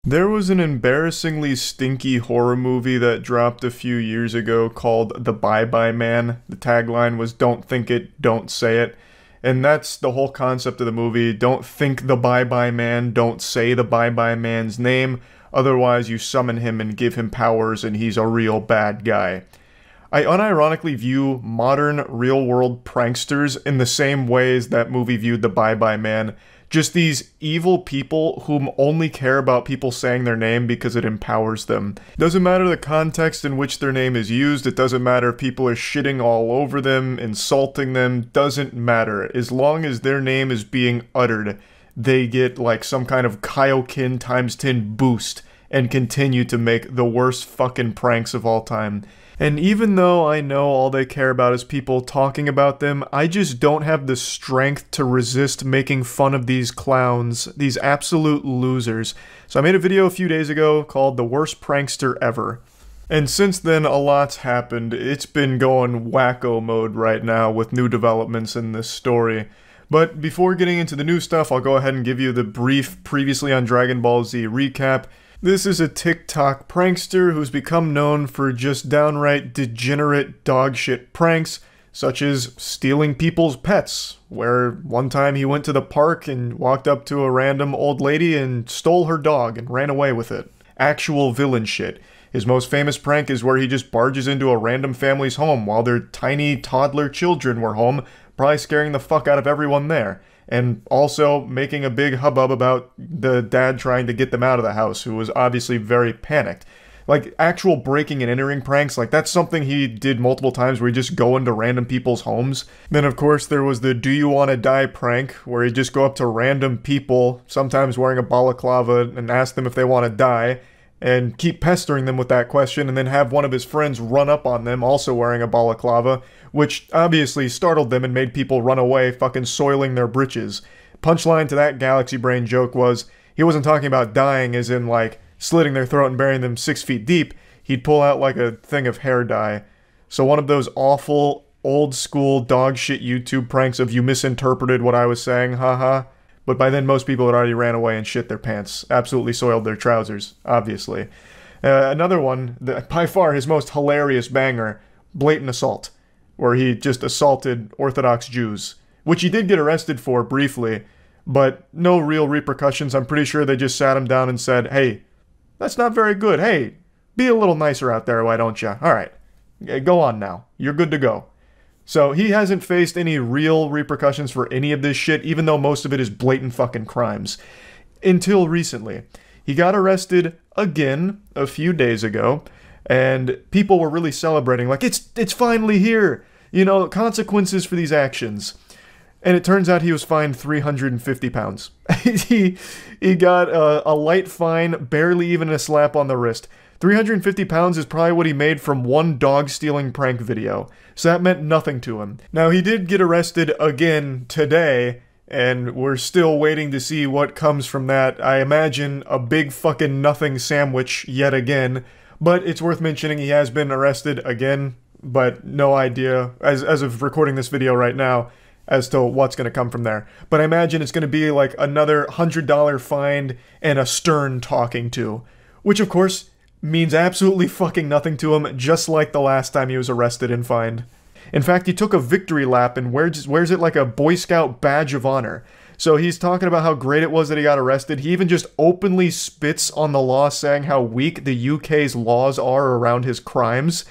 There was an embarrassingly stinky horror movie that dropped a few years ago called The Bye Bye Man. The tagline was "Don't think it, don't say it." And that's the whole concept of the movie. Don't think the Bye Bye Man, don't say the Bye Bye Man's name, otherwise you summon him and give him powers and he's a real bad guy. I unironically view modern real-world pranksters in the same ways that movie viewed the Bye Bye Man. Just these evil people whom only care about people saying their name because it empowers them. Doesn't matter the context in which their name is used, it doesn't matter if people are shitting all over them, insulting them, doesn't matter. As long as their name is being uttered, they get like some kind of Kaioken times 10 boost and continue to make the worst fucking pranks of all time. And even though I know all they care about is people talking about them, I just don't have the strength to resist making fun of these clowns, these absolute losers. So I made a video a few days ago called The Worst Prankster Ever. And since then, a lot's happened. It's been going wacko mode right now with new developments in this story. But before getting into the new stuff, I'll go ahead and give you the brief previously on Dragon Ball Z recap. This is a TikTok prankster who's become known for just downright degenerate dogshit pranks, such as stealing people's pets, where one time he went to the park and walked up to a random old lady and stole her dog and ran away with it. Actual villain shit. His most famous prank is where he just barges into a random family's home while their tiny toddler children were home, probably scaring the fuck out of everyone there. And also making a big hubbub about the dad trying to get them out of the house, who was obviously very panicked. Like, actual breaking and entering pranks, like, that's something he did multiple times where he'd just go into random people's homes. Then, of course, there was the "Do you wanna die" prank, where he'd just go up to random people, sometimes wearing a balaclava, and ask them if they want to die, and keep pestering them with that question, and then have one of his friends run up on them, also wearing a balaclava, which obviously startled them and made people run away, fucking soiling their britches. Punchline to that galaxy brain joke was, he wasn't talking about dying as in, like, slitting their throat and burying them 6 feet deep. He'd pull out, like, a thing of hair dye. So one of those awful, old-school, dog-shit YouTube pranks of "you misinterpreted what I was saying, haha." But by then, most people had already ran away and shit their pants. Absolutely soiled their trousers, obviously. Another one, by far his most hilarious banger, blatant assault, where he just assaulted Orthodox Jews, which he did get arrested for briefly, but no real repercussions. I'm pretty sure they just sat him down and said, "Hey, that's not very good. Hey, be a little nicer out there, why don't you? Alright, go on now. You're good to go." So he hasn't faced any real repercussions for any of this shit, even though most of it is blatant fucking crimes. Until recently. He got arrested again a few days ago, and people were really celebrating, like, it's finally here! You know, consequences for these actions. And it turns out he was fined 350 pounds. he got a light fine, barely even a slap on the wrist. 350 pounds is probably what he made from one dog-stealing prank video, so that meant nothing to him. Now, he did get arrested again today, and we're still waiting to see what comes from that. I imagine a big fucking nothing sandwich yet again, but it's worth mentioning he has been arrested again, but no idea, as of recording this video right now, as to what's going to come from there. But I imagine it's going to be like another $100 fine and a stern talking to, which of course means absolutely fucking nothing to him, just like the last time he was arrested and fined. In fact, he took a victory lap and wears it like a Boy Scout badge of honor. So he's talking about how great it was that he got arrested. He even just openly spits on the law, saying how weak the UK's laws are around his crimes.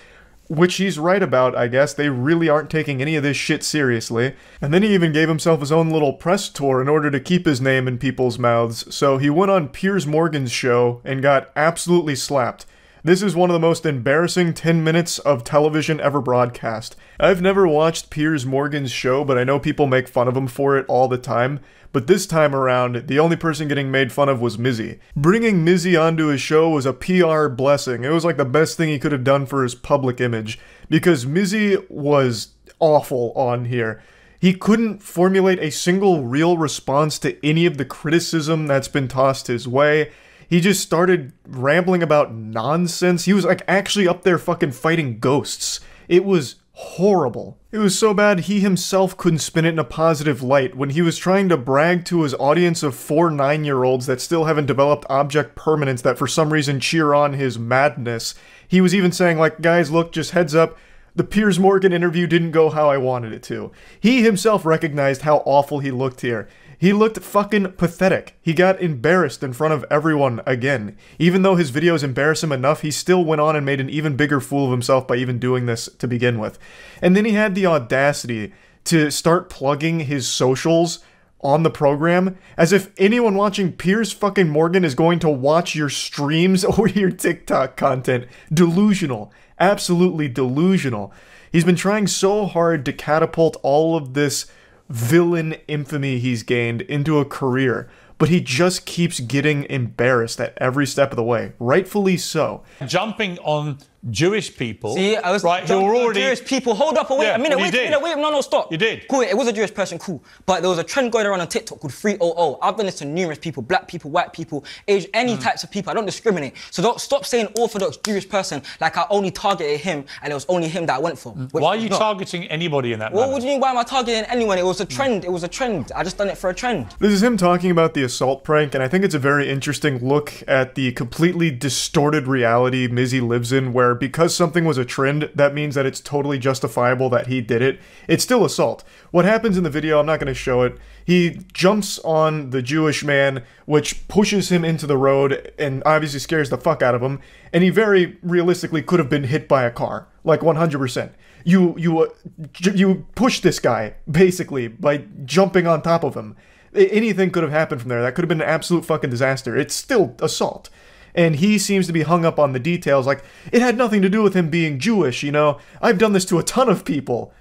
Which he's right about, I guess. They really aren't taking any of this shit seriously. And then he even gave himself his own little press tour in order to keep his name in people's mouths. So he went on Piers Morgan's show and got absolutely slapped. This is one of the most embarrassing 10 minutes of television ever broadcast. I've never watched Piers Morgan's show, but I know people make fun of him for it all the time. But this time around, the only person getting made fun of was Mizzy. Bringing Mizzy onto his show was a PR blessing. It was like the best thing he could have done for his public image, because Mizzy was awful on here. He couldn't formulate a single real response to any of the criticism that's been tossed his way. He just started rambling about nonsense. He was like actually up there fucking fighting ghosts. It was horrible. It was so bad he himself couldn't spin it in a positive light when he was trying to brag to his audience of 4 9-year-olds that still haven't developed object permanence that for some reason cheer on his madness. He was even saying like, guys, look, just heads up, the Piers Morgan interview didn't go how I wanted it to. He himself recognized how awful he looked here. He looked fucking pathetic. He got embarrassed in front of everyone again. Even though his videos embarrass him enough, he still went on and made an even bigger fool of himself by even doing this to begin with. And then he had the audacity to start plugging his socials on the program as if anyone watching Piers fucking Morgan is going to watch your streams or your TikTok content. Delusional. Absolutely delusional. He's been trying so hard to catapult all of this villain infamy he's gained into a career, but he just keeps getting embarrassed at every step of the way. Rightfully so. Jumping on Jewish people. See, I was right, who are already Jewish people. Hold up, wait a minute, well, wait, no, stop. You did. Cool, it was a Jewish person, cool. But there was a trend going around on TikTok called 300. I've done this to numerous people, black people, white people, any types of people. I don't discriminate. So don't stop saying Orthodox Jewish person like I only targeted him and it was only him that I went for. Why are you targeting anybody in that manner? What do you mean, why am I targeting anyone? It was a trend, it was a trend. I just done it for a trend. This is him talking about the assault prank, and I think it's a very interesting look at the completely distorted reality Mizzy lives in, where because something was a trend, that means that it's totally justifiable that he did it. It's still assault. What happens in the video, I'm not going to show it. He jumps on the Jewish man, which pushes him into the road and obviously scares the fuck out of him. And he very realistically could have been hit by a car, like 100%. You push this guy, basically, by jumping on top of him. Anything could have happened from there. That could have been an absolute fucking disaster. It's still assault. And he seems to be hung up on the details, like, it had nothing to do with him being Jewish, you know? I've done this to a ton of people.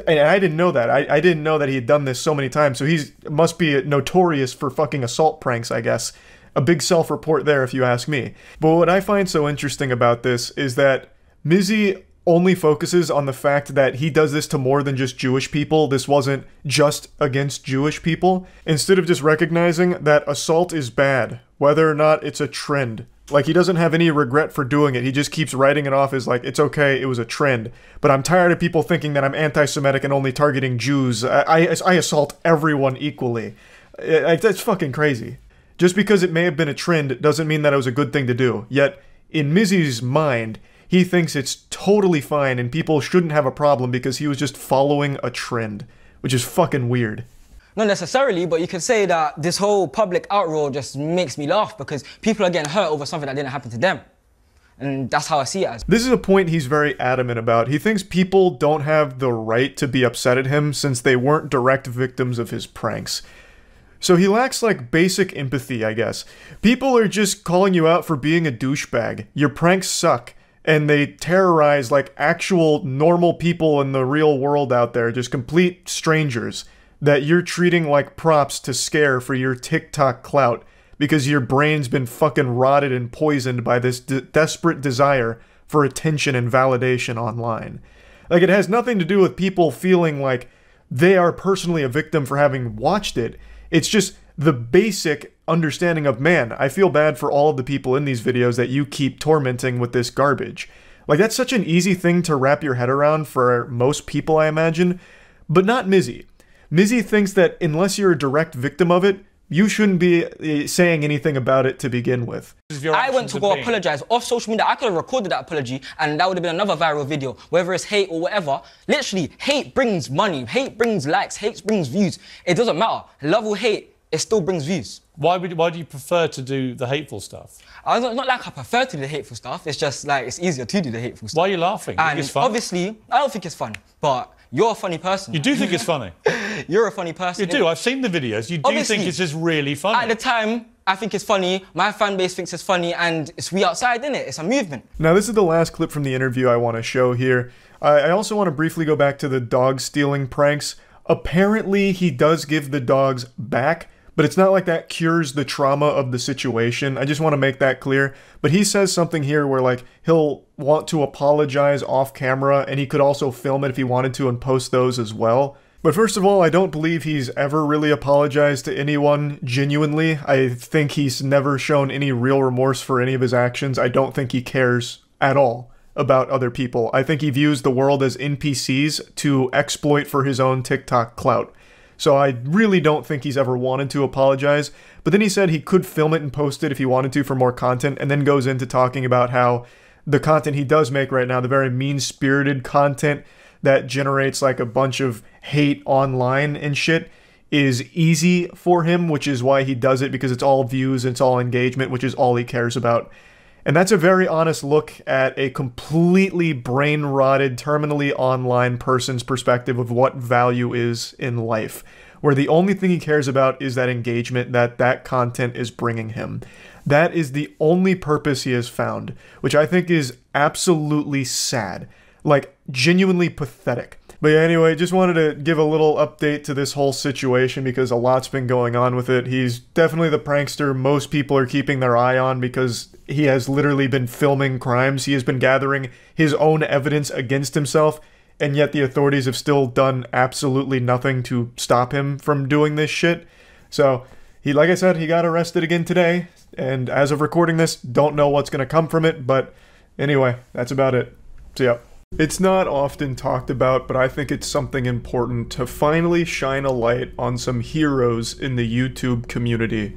And I didn't know that. I didn't know that he had done this so many times, so he must be notorious for fucking assault pranks, I guess. A big self-report there, if you ask me. But what I find so interesting about this is that Mizzy only focuses on the fact that he does this to more than just Jewish people. This wasn't just against Jewish people. Instead of just recognizing that assault is bad, whether or not it's a trend. Like, he doesn't have any regret for doing it. He just keeps writing it off as like, it's okay, it was a trend. But I'm tired of people thinking that I'm anti-Semitic and only targeting Jews. I assault everyone equally. That's fucking crazy. Just because it may have been a trend doesn't mean that it was a good thing to do. Yet, in Mizzy's mind, he thinks it's totally fine and people shouldn't have a problem because he was just following a trend, which is fucking weird. Not necessarily, but you could say that this whole public outroar just makes me laugh because people are getting hurt over something that didn't happen to them. And that's how I see it as. This is a point he's very adamant about. He thinks people don't have the right to be upset at him since they weren't direct victims of his pranks. So he lacks, like, basic empathy, I guess. People are just calling you out for being a douchebag. Your pranks suck. And they terrorize, like, actual normal people in the real world out there, just complete strangers that you're treating like props to scare for your TikTok clout because your brain's been fucking rotted and poisoned by this desperate desire for attention and validation online. Like, it has nothing to do with people feeling like they are personally a victim for having watched it. It's just the basic understanding of, man, I feel bad for all of the people in these videos that you keep tormenting with this garbage. Like, that's such an easy thing to wrap your head around for most people, I imagine, but not Mizzy. Mizzy thinks that unless you're a direct victim of it, you shouldn't be saying anything about it to begin with. I went to go apologize off social media. I could have recorded that apology and that would have been another viral video, whether it's hate or whatever. Literally, hate brings money, hate brings likes, hate brings views. It doesn't matter. Love or hate, it still brings views. Why do you prefer to do the hateful stuff? It's not like I prefer to do the hateful stuff. It's just like it's easier to do the hateful stuff. Why are you laughing? You think it's fun? Obviously, I don't think it's fun, but you're a funny person. You do think it's funny? You're a funny person. You do. I've seen the videos. You do Obviously, think it's just really funny. At the time, I think it's funny. My fan base thinks it's funny, and it's we outside, innit? It's a movement. Now, this is the last clip from the interview I want to show here. I also want to briefly go back to the dog stealing pranks. Apparently, he does give the dogs back, but it's not like that cures the trauma of the situation. I just want to make that clear. But he says something here where, like, he'll want to apologize off camera, and he could also film it if he wanted to and post those as well. But first of all, I don't believe he's ever really apologized to anyone genuinely. I think he's never shown any real remorse for any of his actions. I don't think he cares at all about other people. I think he views the world as NPCs to exploit for his own TikTok clout. So I really don't think he's ever wanted to apologize. But then he said he could film it and post it if he wanted to for more content, and then goes into talking about how the content he does make right now, the very mean-spirited content that generates like a bunch of hate online and shit, is easy for him, which is why he does it, because it's all views and it's all engagement, which is all he cares about. And that's a very honest look at a completely brain-rotted, terminally online person's perspective of what value is in life, where the only thing he cares about is that engagement that content is bringing him. That is the only purpose he has found, which I think is absolutely sad. Like, genuinely pathetic. But yeah, anyway, just wanted to give a little update to this whole situation because a lot's been going on with it. He's definitely the prankster most people are keeping their eye on because he has literally been filming crimes. He has been gathering his own evidence against himself, and yet the authorities have still done absolutely nothing to stop him from doing this shit. So, like I said, he got arrested again today, and as of recording this, don't know what's going to come from it, but anyway, that's about it. See ya. It's not often talked about, but I think it's something important to finally shine a light on some heroes in the YouTube community.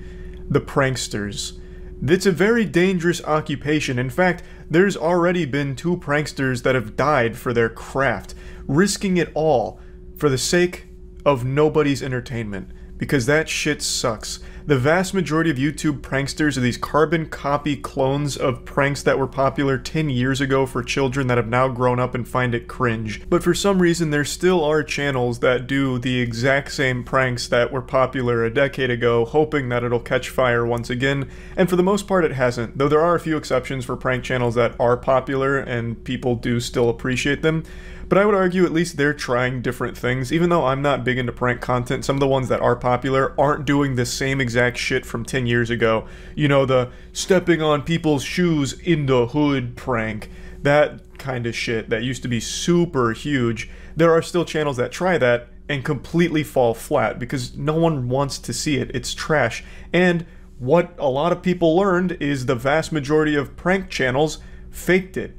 The pranksters. It's a very dangerous occupation. In fact, there's already been 2 pranksters that have died for their craft, risking it all for the sake of nobody's entertainment. Because that shit sucks. The vast majority of YouTube pranksters are these carbon copy clones of pranks that were popular 10 years ago for children that have now grown up and find it cringe. But for some reason, there still are channels that do the exact same pranks that were popular a decade ago, hoping that it'll catch fire once again. And for the most part, it hasn't. Though there are a few exceptions for prank channels that are popular and people do still appreciate them. But I would argue at least they're trying different things. Even though I'm not big into prank content, some of the ones that are popular aren't doing the same exact shit from 10 years ago. You know, the stepping on people's shoes in the hood prank. That kind of shit that used to be super huge. There are still channels that try that and completely fall flat because no one wants to see it. It's trash. And what a lot of people learned is the vast majority of prank channels faked it.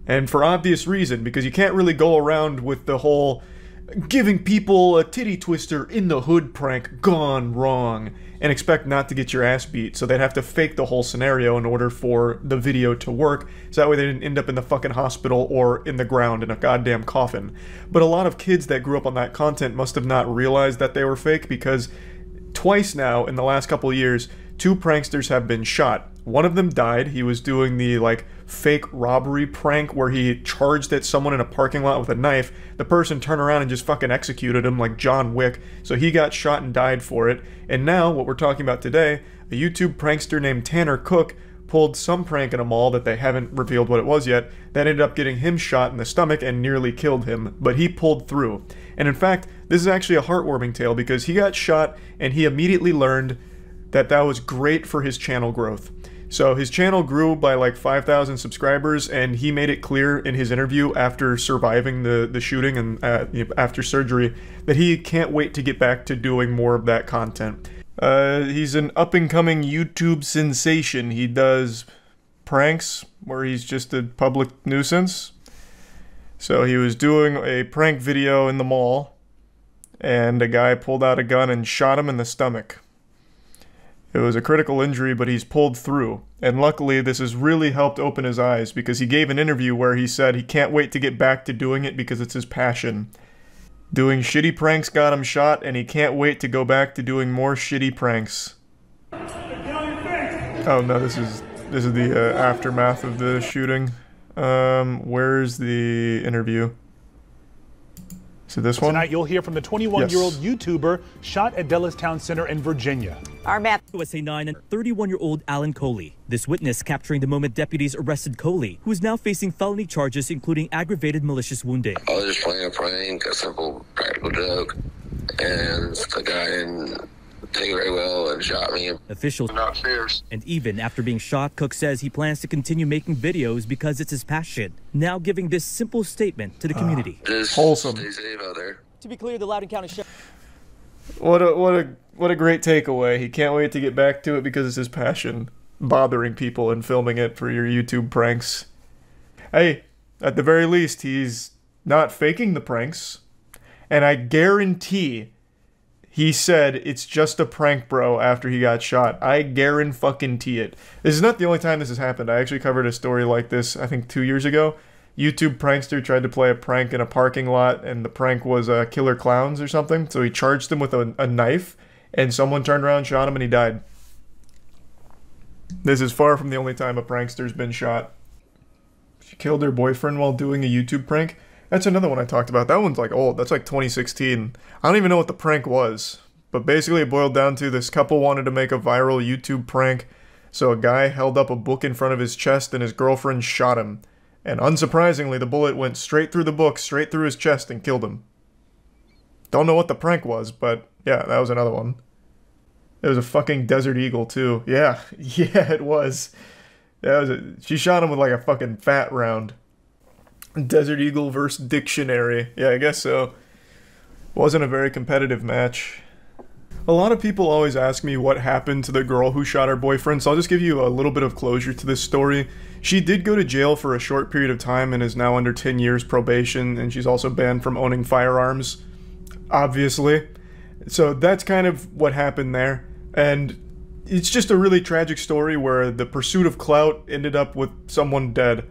And for obvious reason, because you can't really go around with the whole giving people a titty twister in the hood prank gone wrong and expect not to get your ass beat. So they'd have to fake the whole scenario in order for the video to work, so that way they didn't end up in the fucking hospital or in the ground in a goddamn coffin. But a lot of kids that grew up on that content must have not realized that they were fake, because twice now in the last couple of years, 2 pranksters have been shot. One of them died. He was doing the, like, fake robbery prank where he charged at someone in a parking lot with a knife. The person turned around and just fucking executed him like John Wick. So he got shot and died for it. And now, what we're talking about today, a YouTube prankster named Tanner Cook pulled some prank in a mall that they haven't revealed what it was yet, that ended up getting him shot in the stomach and nearly killed him, but he pulled through. And in fact, this is actually a heartwarming tale because he got shot and he immediately learned that that was great for his channel growth. So his channel grew by like 5,000 subscribers, and he made it clear in his interview after surviving the shooting and after surgery that he can't wait to get back to doing more of that content. He's an up-and-coming YouTube sensation. He does pranks where he's just a public nuisance. So he was doing a prank video in the mall, and a guy pulled out a gun and shot him in the stomach. It was a critical injury, but he's pulled through. And luckily, this has really helped open his eyes, because he gave an interview where he said he can't wait to get back to doing it because it's his passion. Doing shitty pranks got him shot, and he can't wait to go back to doing more shitty pranks. Oh no, this is the aftermath of the shooting. Where's the interview? So this one? Tonight you'll hear from the 21-year-old YouTuber shot at Town Center in Virginia. Our map. USA 9 and 31-year-old Alan Coley. This witness capturing the moment deputies arrested Coley, who is now facing felony charges including aggravated malicious wounding. I was just playing a prank, a simple practical joke, and the guy didn't take it very well and shot me. Officials Not fierce. And even after being shot, Cook says he plans to continue making videos because it's his passion. Now giving this simple statement to the community. Just wholesome. Stay safe out there. To be clear, the Loudoun County Sheriff. What a great takeaway. He can't wait to get back to it because it's his passion. Bothering people and filming it for your YouTube pranks. Hey, At the very least, he's not faking the pranks. And I guarantee he said it's just a prank, bro, after he got shot. I guarantee it. This is not the only time this has happened. I actually covered a story like this, I think 2 years ago. YouTube prankster tried to play a prank in a parking lot, and the prank was killer clowns or something. So he charged them with a knife, and someone turned around, shot him, and he died. This is far from the only time a prankster's been shot. She killed her boyfriend while doing a YouTube prank. That's another one I talked about. That one's like old. That's like 2016. I don't even know what the prank was. But basically it boiled down to this couple wanted to make a viral YouTube prank. So a guy held up a book in front of his chest and his girlfriend shot him. And unsurprisingly, the bullet went straight through the book, straight through his chest, and killed him. Don't know what the prank was, but yeah, that was another one. It was a fucking Desert Eagle, too. Yeah, yeah, it was. She shot him with like a fucking fat round. Desert Eagle versus Dictionary. Yeah, I guess so. Wasn't a very competitive match. A lot of people always ask me what happened to the girl who shot her boyfriend, so I'll just give you a little bit of closure to this story. She did go to jail for a short period of time and is now under 10 years probation, and she's also banned from owning firearms, obviously. So that's kind of what happened there, and it's just a really tragic story where the pursuit of clout ended up with someone dead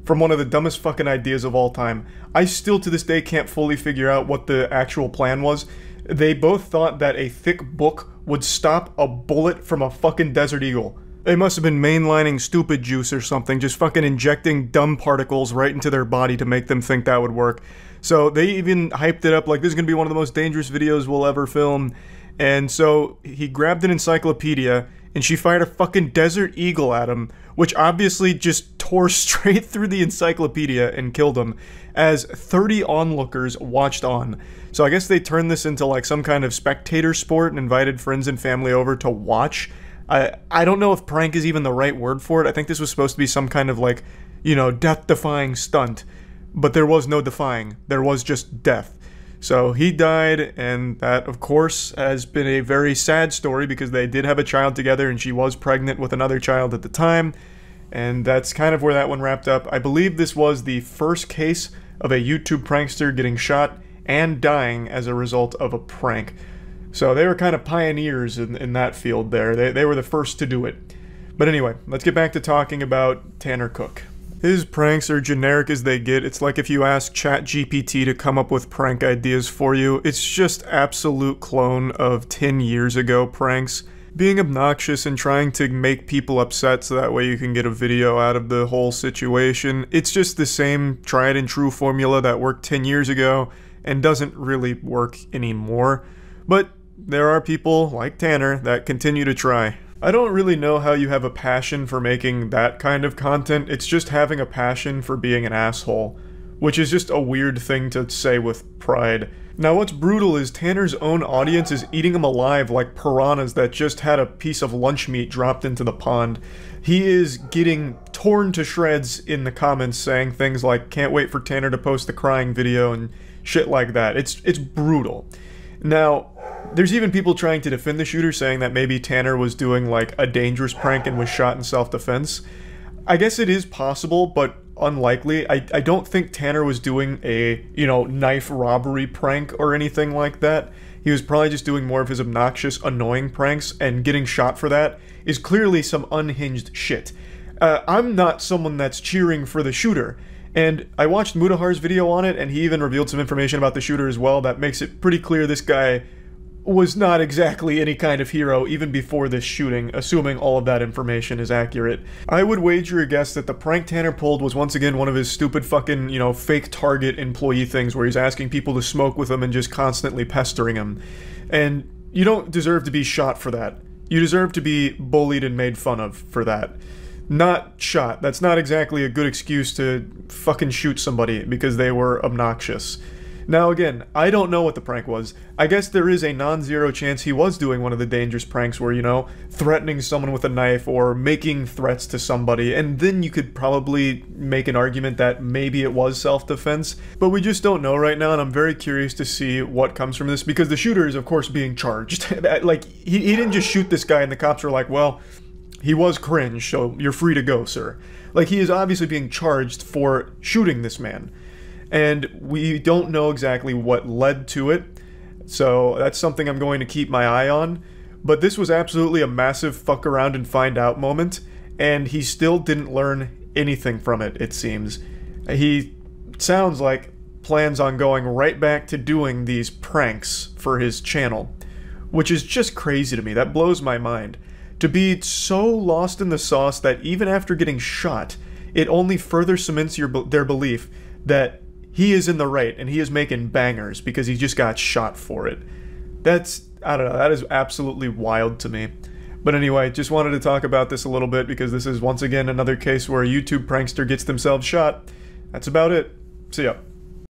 from one of the dumbest fucking ideas of all time. I still to this day can't fully figure out what the actual plan was. They both thought that a thick book would stop a bullet from a fucking Desert Eagle. They must have been mainlining stupid juice or something, just fucking injecting dumb particles right into their body to make them think that would work. So they even hyped it up like this is gonna be one of the most dangerous videos we'll ever film. And so he grabbed an encyclopedia and she fired a fucking Desert Eagle at him, which obviously just tore straight through the encyclopedia and killed him, as 30 onlookers watched on. So I guess they turned this into like some kind of spectator sport and invited friends and family over to watch. I don't know if prank is even the right word for it. I think this was supposed to be some kind of like, you know, death-defying stunt. But there was no defying. There was just death. So he died, and that, of course, has been a very sad story because they did have a child together and she was pregnant with another child at the time. And that's kind of where that one wrapped up. I believe this was the first case of a YouTube prankster getting shot and dying as a result of a prank. So they were kind of pioneers in that field there. They were the first to do it. But anyway, let's get back to talking about Tanner Cook. His pranks are generic as they get. It's like if you ask ChatGPT to come up with prank ideas for you. It's just absolute clone of 10 years ago pranks. Being obnoxious and trying to make people upset so that way you can get a video out of the whole situation. It's just the same tried and true formula that worked 10 years ago and doesn't really work anymore. But there are people like Tanner that continue to try. I don't really know how you have a passion for making that kind of content. It's just having a passion for being an asshole, which is just a weird thing to say with pride. Now what's brutal is Tanner's own audience is eating him alive like piranhas that just had a piece of lunch meat dropped into the pond. He is getting torn to shreds in the comments saying things like, can't wait for Tanner to post the crying video and shit like that. It's brutal. Now, there's even people trying to defend the shooter, saying that maybe Tanner was doing like a dangerous prank and was shot in self-defense. I guess it is possible, but unlikely. I don't think Tanner was doing a, you know, knife robbery prank or anything like that. He was probably just doing more of his obnoxious, annoying pranks, and getting shot for that is clearly some unhinged shit. I'm not someone that's cheering for the shooter. And I watched Mudahar's video on it, and he even revealed some information about the shooter as well that makes it pretty clear this guy was not exactly any kind of hero even before this shooting, assuming all of that information is accurate. I would wager a guess that the prank Tanner pulled was once again one of his stupid fucking, you know, fake Target employee things where he's asking people to smoke with him and just constantly pestering him. And you don't deserve to be shot for that. You deserve to be bullied and made fun of for that. Not shot. That's not exactly a good excuse to fucking shoot somebody because they were obnoxious. Now again, I don't know what the prank was. I guess there is a non-zero chance he was doing one of the dangerous pranks where, you know, threatening someone with a knife or making threats to somebody, and then you could probably make an argument that maybe it was self-defense, but we just don't know right now, and I'm very curious to see what comes from this, because the shooter is of course being charged. Like, he didn't just shoot this guy and the cops were like, well, he was cringe, so you're free to go, sir. Like, he is obviously being charged for shooting this man. And we don't know exactly what led to it, so that's something I'm going to keep my eye on. But this was absolutely a massive fuck around and find out moment, and he still didn't learn anything from it, it seems. He sounds like plans on going right back to doing these pranks for his channel, which is just crazy to me. That blows my mind. To be so lost in the sauce that even after getting shot, it only further cements their belief that he is in the right and he is making bangers because he just got shot for it. That's, I don't know, that is absolutely wild to me. But anyway, just wanted to talk about this a little bit because this is once again another case where a YouTube prankster gets themselves shot. That's about it. See ya.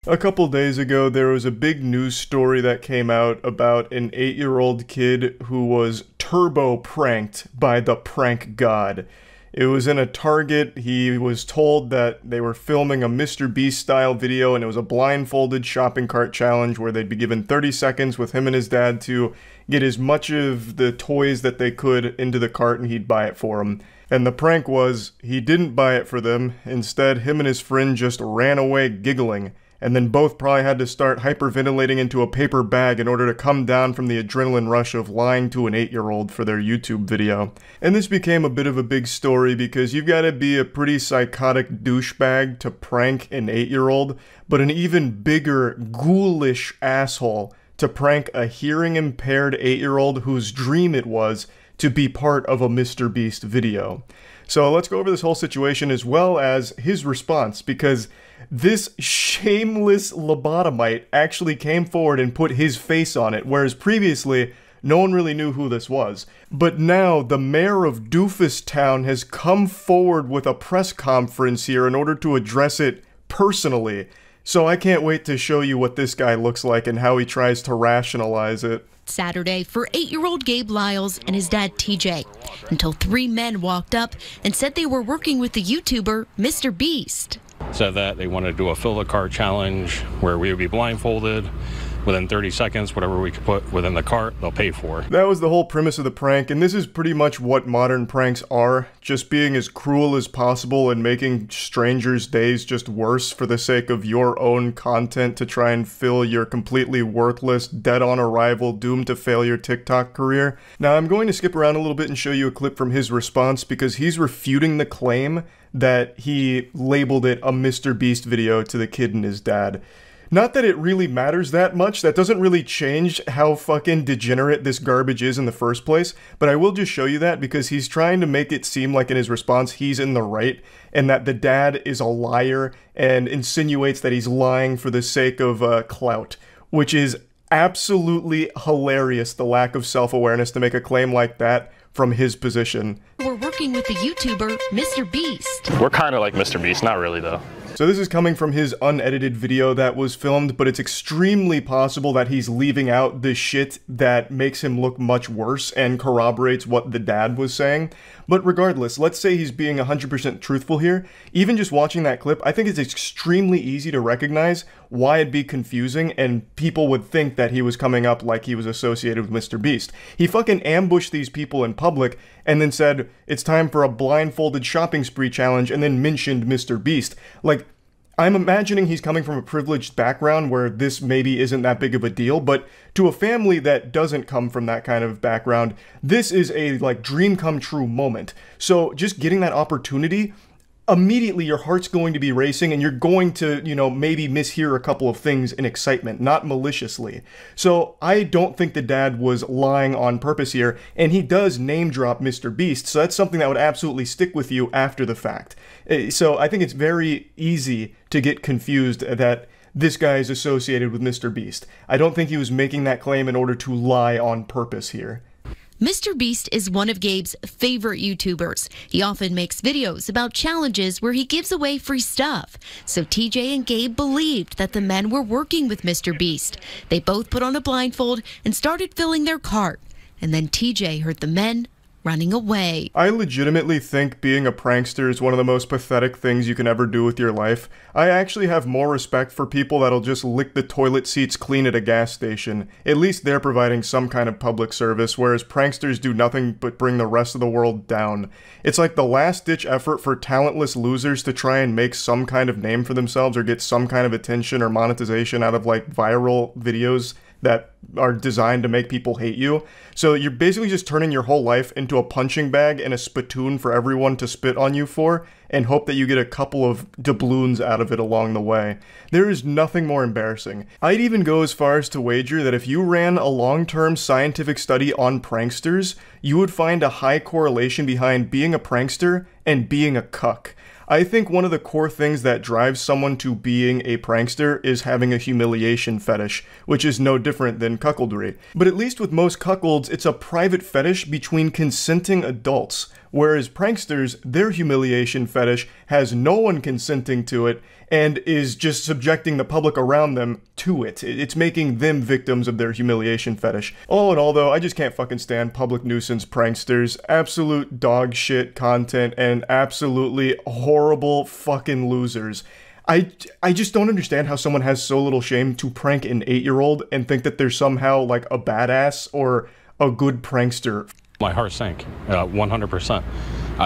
A couple days ago, there was a big news story that came out about an 8-year-old kid who was turbo pranked by the prank god. It was in a Target. He was told that they were filming a Mr. Beast style video, and it was a blindfolded shopping cart challenge where they'd be given 30 seconds with him and his dad to get as much of the toys that they could into the cart, and he'd buy it for them. And the prank was, he didn't buy it for them. Instead, him and his friend just ran away giggling. And then both probably had to start hyperventilating into a paper bag in order to come down from the adrenaline rush of lying to an 8-year-old for their YouTube video. And this became a bit of a big story because you've got to be a pretty psychotic douchebag to prank an 8-year-old, but an even bigger, ghoulish asshole to prank a hearing-impaired 8-year-old whose dream it was to be part of a Mr. Beast video. So let's go over this whole situation as well as his response, because this shameless lobotomite actually came forward and put his face on it, whereas previously, no one really knew who this was. But now, the mayor of Doofus Town has come forward with a press conference here in order to address it personally. So I can't wait to show you what this guy looks like and how he tries to rationalize it. Saturday for 8-year-old Gabe Lyles and his dad TJ, until 3 men walked up and said they were working with the YouTuber Mr. Beast. Said that they wanted to do a fill the cart challenge where we would be blindfolded. Within 30 seconds, whatever we could put within the cart, they'll pay for. That was the whole premise of the prank, and this is pretty much what modern pranks are. Just being as cruel as possible and making strangers' days just worse for the sake of your own content to try and fill your completely worthless, dead-on-arrival, doomed-to-failure TikTok career. Now, I'm going to skip around a little bit and show you a clip from his response because he's refuting the claim that he labeled it a Mr. Beast video to the kid and his dad. Not that it really matters that much, that doesn't really change how fucking degenerate this garbage is in the first place, but I will just show you that because he's trying to make it seem like in his response he's in the right, and that the dad is a liar, and insinuates that he's lying for the sake of clout, which is absolutely hilarious, the lack of self-awareness to make a claim like that from his position. We're working with the YouTuber Mr. Beast. We're kind of like Mr. Beast, not really though. So this is coming from his unedited video that was filmed, but it's extremely possible that he's leaving out the shit that makes him look much worse and corroborates what the dad was saying. But regardless, let's say he's being 100% truthful here. Even just watching that clip, I think it's extremely easy to recognize why it'd be confusing and people would think that he was coming up like he was associated with Mr. Beast. He fucking ambushed these people in public and then said, it's time for a blindfolded shopping spree challenge, and then mentioned Mr. Beast. Like, I'm imagining he's coming from a privileged background where this maybe isn't that big of a deal, but to a family that doesn't come from that kind of background, this is a, like, dream come true moment. So just getting that opportunity, immediately your heart's going to be racing and you're going to, you know, maybe mishear a couple of things in excitement, not maliciously. So I don't think the dad was lying on purpose here, and he does name drop Mr. Beast, so that's something that would absolutely stick with you after the fact. So I think it's very easy to get confused that this guy is associated with Mr. Beast. I don't think he was making that claim in order to lie on purpose here. Mr. Beast is one of Gabe's favorite YouTubers. He often makes videos about challenges where he gives away free stuff. So TJ and Gabe believed that the men were working with Mr. Beast. They both put on a blindfold and started filling their cart. And then TJ heard the men running away. I legitimately think being a prankster is one of the most pathetic things you can ever do with your life. I actually have more respect for people that'll just lick the toilet seats clean at a gas station. At least they're providing some kind of public service, whereas pranksters do nothing but bring the rest of the world down. It's like the last-ditch effort for talentless losers to try and make some kind of name for themselves or get some kind of attention or monetization out of like viral videos that are designed to make people hate you. So you're basically just turning your whole life into a punching bag and a spittoon for everyone to spit on you for, and hope that you get a couple of doubloons out of it along the way. There is nothing more embarrassing. I'd even go as far as to wager that if you ran a long-term scientific study on pranksters, you would find a high correlation behind being a prankster and being a cuck. I think one of the core things that drives someone to being a prankster is having a humiliation fetish, which is no different than cuckoldry. But at least with most cuckolds, it's a private fetish between consenting adults, whereas pranksters, their humiliation fetish has no one consenting to it and is just subjecting the public around them to it. It's making them victims of their humiliation fetish. All in all though, I just can't fucking stand public nuisance pranksters. Absolute dog shit content and absolutely horrible fucking losers. I just don't understand how someone has so little shame to prank an 8-year-old and think that they're somehow like a badass or a good prankster. My heart sank, 100%.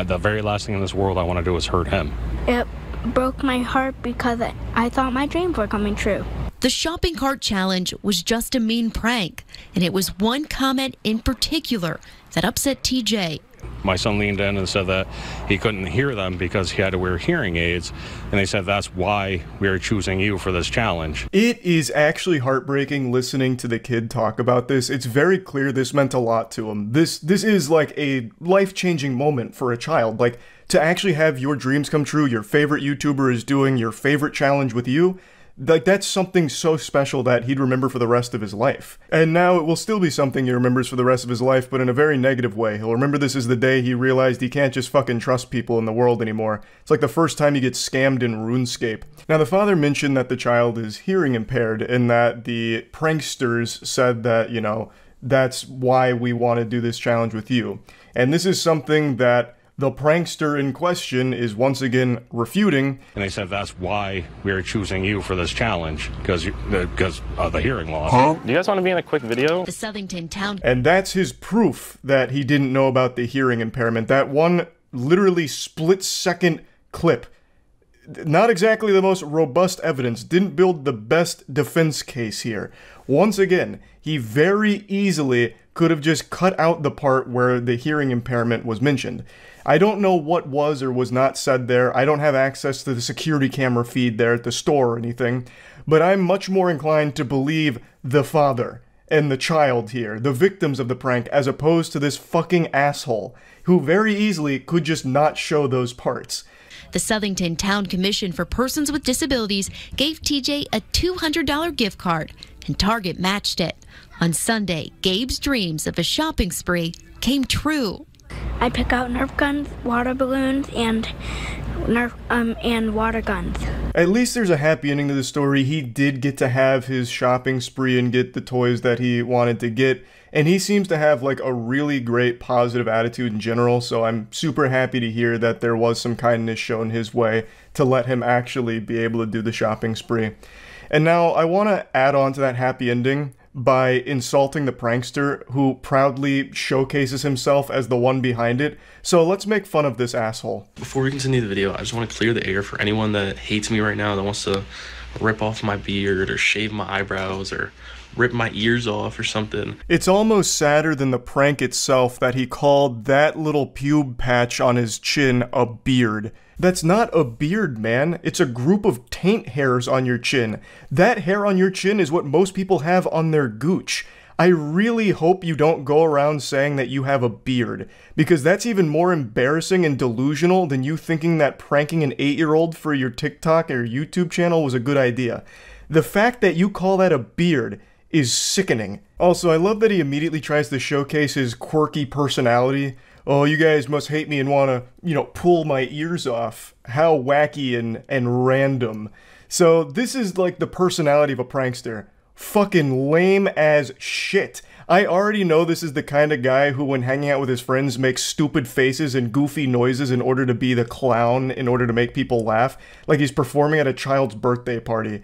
The very last thing in this world I want to do is hurt him. It broke my heart because I thought my dreams were coming true. The shopping cart challenge was just a mean prank, and it was one comment in particular that upset TJ. My son leaned in and said that he couldn't hear them because he had to wear hearing aids, and they said that's why we are choosing you for this challenge. It is actually heartbreaking listening to the kid talk about this. It's very clear this meant a lot to him. This is like a life-changing moment for a child. Like, to actually have your dreams come true, your favorite YouTuber is doing your favorite challenge with you, like, that's something so special that he'd remember for the rest of his life. And now it will still be something he remembers for the rest of his life, but in a very negative way. He'll remember this as the day he realized he can't just fucking trust people in the world anymore. It's like the first time he gets scammed in RuneScape. Now, the father mentioned that the child is hearing impaired and that the pranksters said that, you know, that's why we want to do this challenge with you. And this is something that the prankster in question is once again refuting. And they said that's why we are choosing you for this challenge, because of the hearing loss. Do you guys want to be in a quick video? The Southington town. And that's his proof that he didn't know about the hearing impairment. That one literally split-second clip. Not exactly the most robust evidence, didn't build the best defense case here. Once again, he very easily could have just cut out the part where the hearing impairment was mentioned. I don't know what was or was not said there. I don't have access to the security camera feed there at the store or anything, but I'm much more inclined to believe the father and the child here, the victims of the prank, as opposed to this fucking asshole who very easily could just not show those parts. The Southington Town Commission for Persons with Disabilities gave TJ a $200 gift card, and Target matched it. On Sunday, Gabe's dreams of a shopping spree came true. I pick out Nerf guns, water balloons, and water guns. At least there's a happy ending to the story. He did get to have his shopping spree and get the toys that he wanted to get. And he seems to have like a really great positive attitude in general, so I'm super happy to hear that there was some kindness shown his way to let him actually be able to do the shopping spree. And now I want to add on to that happy ending by insulting the prankster who proudly showcases himself as the one behind it. So let's make fun of this asshole. Before we continue the video, I just want to clear the air for anyone that hates me right now, that wants to rip off my beard or shave my eyebrows or rip my ears off or something. It's almost sadder than the prank itself that he called that little pube patch on his chin a beard. That's not a beard, man. It's a group of taint hairs on your chin. That hair on your chin is what most people have on their gooch. I really hope you don't go around saying that you have a beard, because that's even more embarrassing and delusional than you thinking that pranking an 8-year-old for your TikTok or YouTube channel was a good idea. The fact that you call that a beard is sickening. Also, I love that he immediately tries to showcase his quirky personality. Oh, you guys must hate me and want to, you know, pull my ears off. How wacky and random. So this is like the personality of a prankster. Fucking lame as shit. I already know this is the kind of guy who, when hanging out with his friends, makes stupid faces and goofy noises in order to be the clown, in order to make people laugh, like he's performing at a child's birthday party.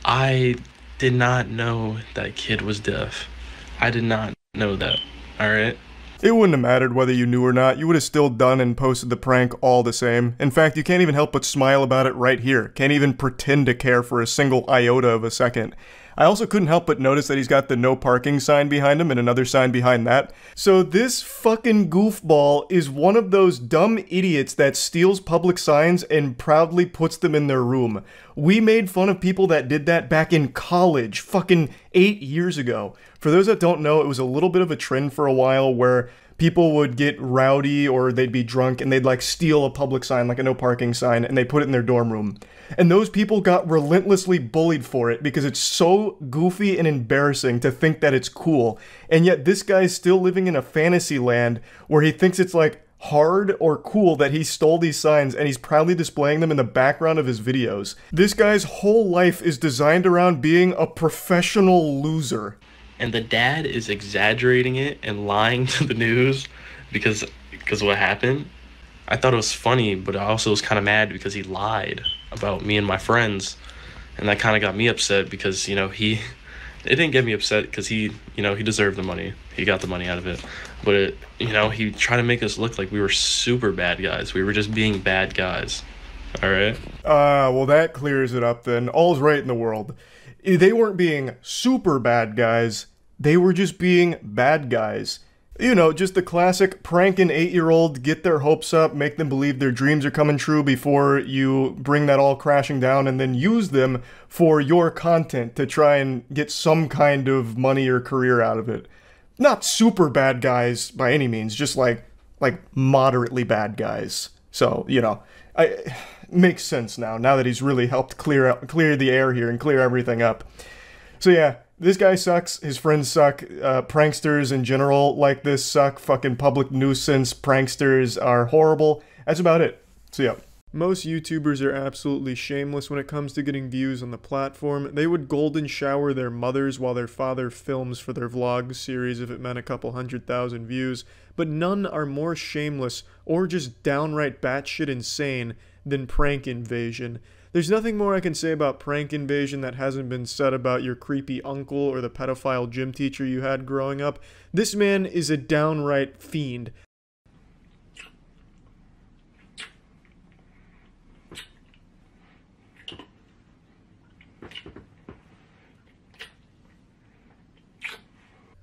I did not know that kid was deaf. I did not know that, alright? It wouldn't have mattered whether you knew or not. You would have still done and posted the prank all the same. In fact, you can't even help but smile about it right here. Can't even pretend to care for a single iota of a second. I also couldn't help but notice that he's got the no parking sign behind him and another sign behind that. So this fucking goofball is one of those dumb idiots that steals public signs and proudly puts them in their room. We made fun of people that did that back in college, fucking 8 years ago. For those that don't know, it was a little bit of a trend for a while where people would get rowdy or they'd be drunk and they'd like steal a public sign, like a no parking sign, and they put it in their dorm room. And those people got relentlessly bullied for it because it's so goofy and embarrassing to think that it's cool. And yet this guy's still living in a fantasy land where he thinks it's like hard or cool that he stole these signs and he's proudly displaying them in the background of his videos. This guy's whole life is designed around being a professional loser. And the dad is exaggerating it and lying to the news because what happened. I thought it was funny, but I also was kind of mad because he lied about me and my friends. And that kind of got me upset because, you know, it didn't get me upset because he deserved the money. He got the money out of it. But, he tried to make us look like we were super bad guys. We were just being bad guys. All right? Well, that clears it up then. All's right in the world. They weren't being super bad guys. They were just being bad guys. You know, just the classic prank an 8-year-old, get their hopes up, make them believe their dreams are coming true before you bring that all crashing down and then use them for your content to try and get some kind of money or career out of it. Not super bad guys by any means, just like moderately bad guys. So, makes sense now that he's really helped clear the air here and clear everything up. So yeah, this guy sucks, his friends suck, pranksters in general like this suck, fucking public nuisance, pranksters are horrible. That's about it. So yeah. Most YouTubers are absolutely shameless when it comes to getting views on the platform. They would golden shower their mothers while their father films for their vlog series if it meant a couple 100,000 views, but none are more shameless or just downright batshit insane than Prank Invasion. There's nothing more I can say about Prank Invasion that hasn't been said about your creepy uncle or the pedophile gym teacher you had growing up. This man is a downright fiend.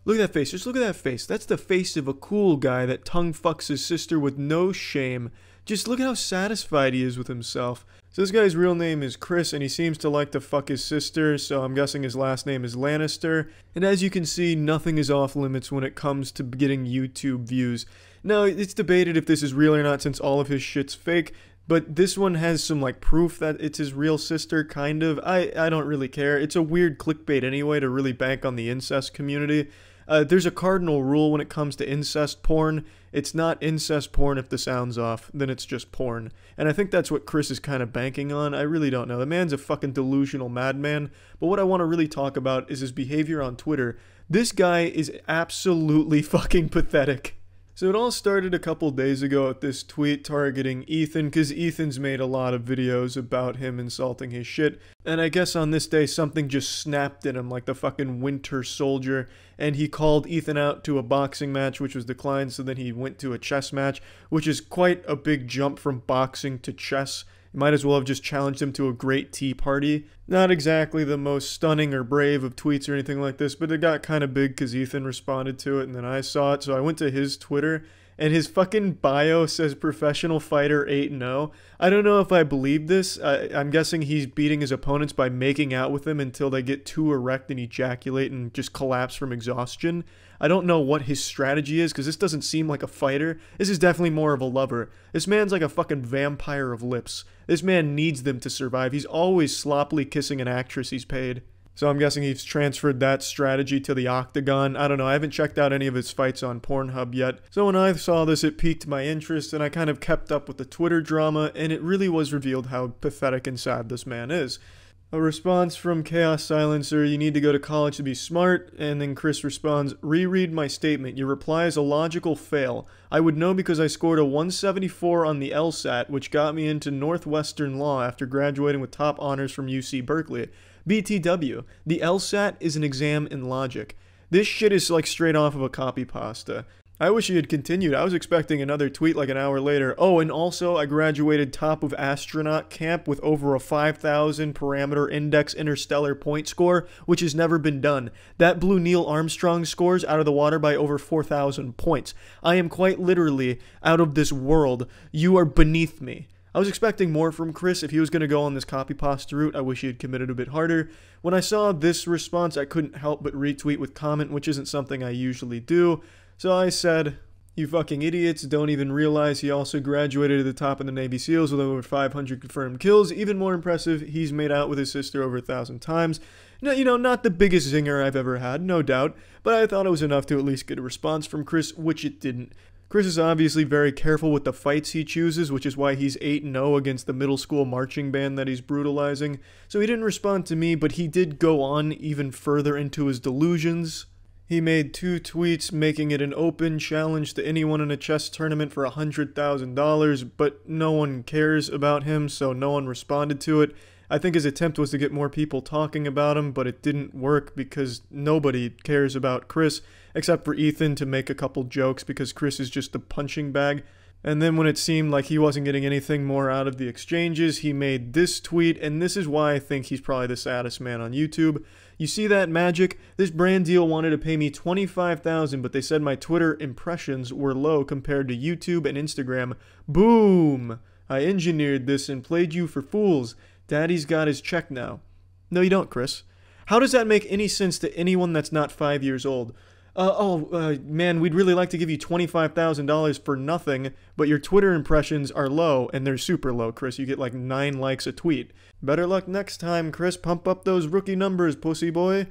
Look at that face, just look at that face. That's the face of a cool guy that tongue fucks his sister with no shame. Just look at how satisfied he is with himself. So this guy's real name is Chris, and he seems to like to fuck his sister, so I'm guessing his last name is Lannister. And as you can see, nothing is off limits when it comes to getting YouTube views. Now, it's debated if this is real or not since all of his shit's fake, but this one has some, proof that it's his real sister, kind of. I don't really care. It's a weird clickbait anyway to really bank on the incest community. There's a cardinal rule when it comes to incest porn. It's not incest porn if the sound's off, then it's just porn. And I think that's what Chris is kind of banking on. I really don't know. The man's a fucking delusional madman. But what I want to really talk about is his behavior on Twitter. This guy is absolutely fucking pathetic. So it all started a couple days ago with this tweet targeting Ethan, because Ethan's made a lot of videos about him insulting his shit, and I guess on this day something just snapped in him like the fucking Winter Soldier, and he called Ethan out to a boxing match, which was declined, so then he went to a chess match, which is quite a big jump from boxing to chess. You might as well have just challenged him to a great tea party. Not exactly the most stunning or brave of tweets or anything like this, but it got kind of big because Ethan responded to it and then I saw it. So I went to his Twitter and his fucking bio says professional fighter 8-0. I don't know if I believe this. I'm guessing he's beating his opponents by making out with them until they get too erect and ejaculate and just collapse from exhaustion. I don't know what his strategy is because this doesn't seem like a fighter. This is definitely more of a lover. This man's like a fucking vampire of lips. This man needs them to survive. He's always sloppily kissing an actress he's paid. So I'm guessing he's transferred that strategy to the octagon. I don't know. I haven't checked out any of his fights on Pornhub yet. So when I saw this, it piqued my interest and I kind of kept up with the Twitter drama, and it really was revealed how pathetic and sad this man is. A response from Chaos Silencer, you need to go to college to be smart, and then Chris responds, reread my statement. Your reply is a logical fail. I would know because I scored a 174 on the LSAT, which got me into Northwestern Law after graduating with top honors from UC Berkeley. BTW, the LSAT is an exam in logic. This shit is like straight off of a copy pasta. I wish he had continued. I was expecting another tweet like an hour later. Oh, and also I graduated top of astronaut camp with over a 5,000 parameter index interstellar point score, which has never been done. That blew Neil Armstrong's scores out of the water by over 4,000 points. I am quite literally out of this world. You are beneath me. I was expecting more from Chris. If he was going to go on this copy pasta route, I wish he had committed a bit harder. When I saw this response, I couldn't help but retweet with comment, which isn't something I usually do. So I said, you fucking idiots don't even realize he also graduated at the top of the Navy SEALs with over 500 confirmed kills. Even more impressive, he's made out with his sister over 1,000 times. No, you know, not the biggest zinger I've ever had, no doubt, but I thought it was enough to at least get a response from Chris, which it didn't. Chris is obviously very careful with the fights he chooses, which is why he's 8-0 against the middle school marching band that he's brutalizing. So he didn't respond to me, but he did go on even further into his delusions. He made 2 tweets making it an open challenge to anyone in a chess tournament for $100,000, but no one cares about him, so no one responded to it. I think his attempt was to get more people talking about him, but it didn't work because nobody cares about Chris, except for Ethan to make a couple jokes because Chris is just a punching bag. And then when it seemed like he wasn't getting anything more out of the exchanges, he made this tweet, and this is why I think he's probably the saddest man on YouTube. You see that magic? This brand deal wanted to pay me $25,000, but they said my Twitter impressions were low compared to YouTube and Instagram. Boom! I engineered this and played you for fools. Daddy's got his check now. No, you don't, Chris. How does that make any sense to anyone that's not 5 years old? Man, we'd really like to give you $25,000 for nothing, but your Twitter impressions are low, and they're super low, Chris. You get like 9 likes a tweet. Better luck next time, Chris. Pump up those rookie numbers, pussy boy.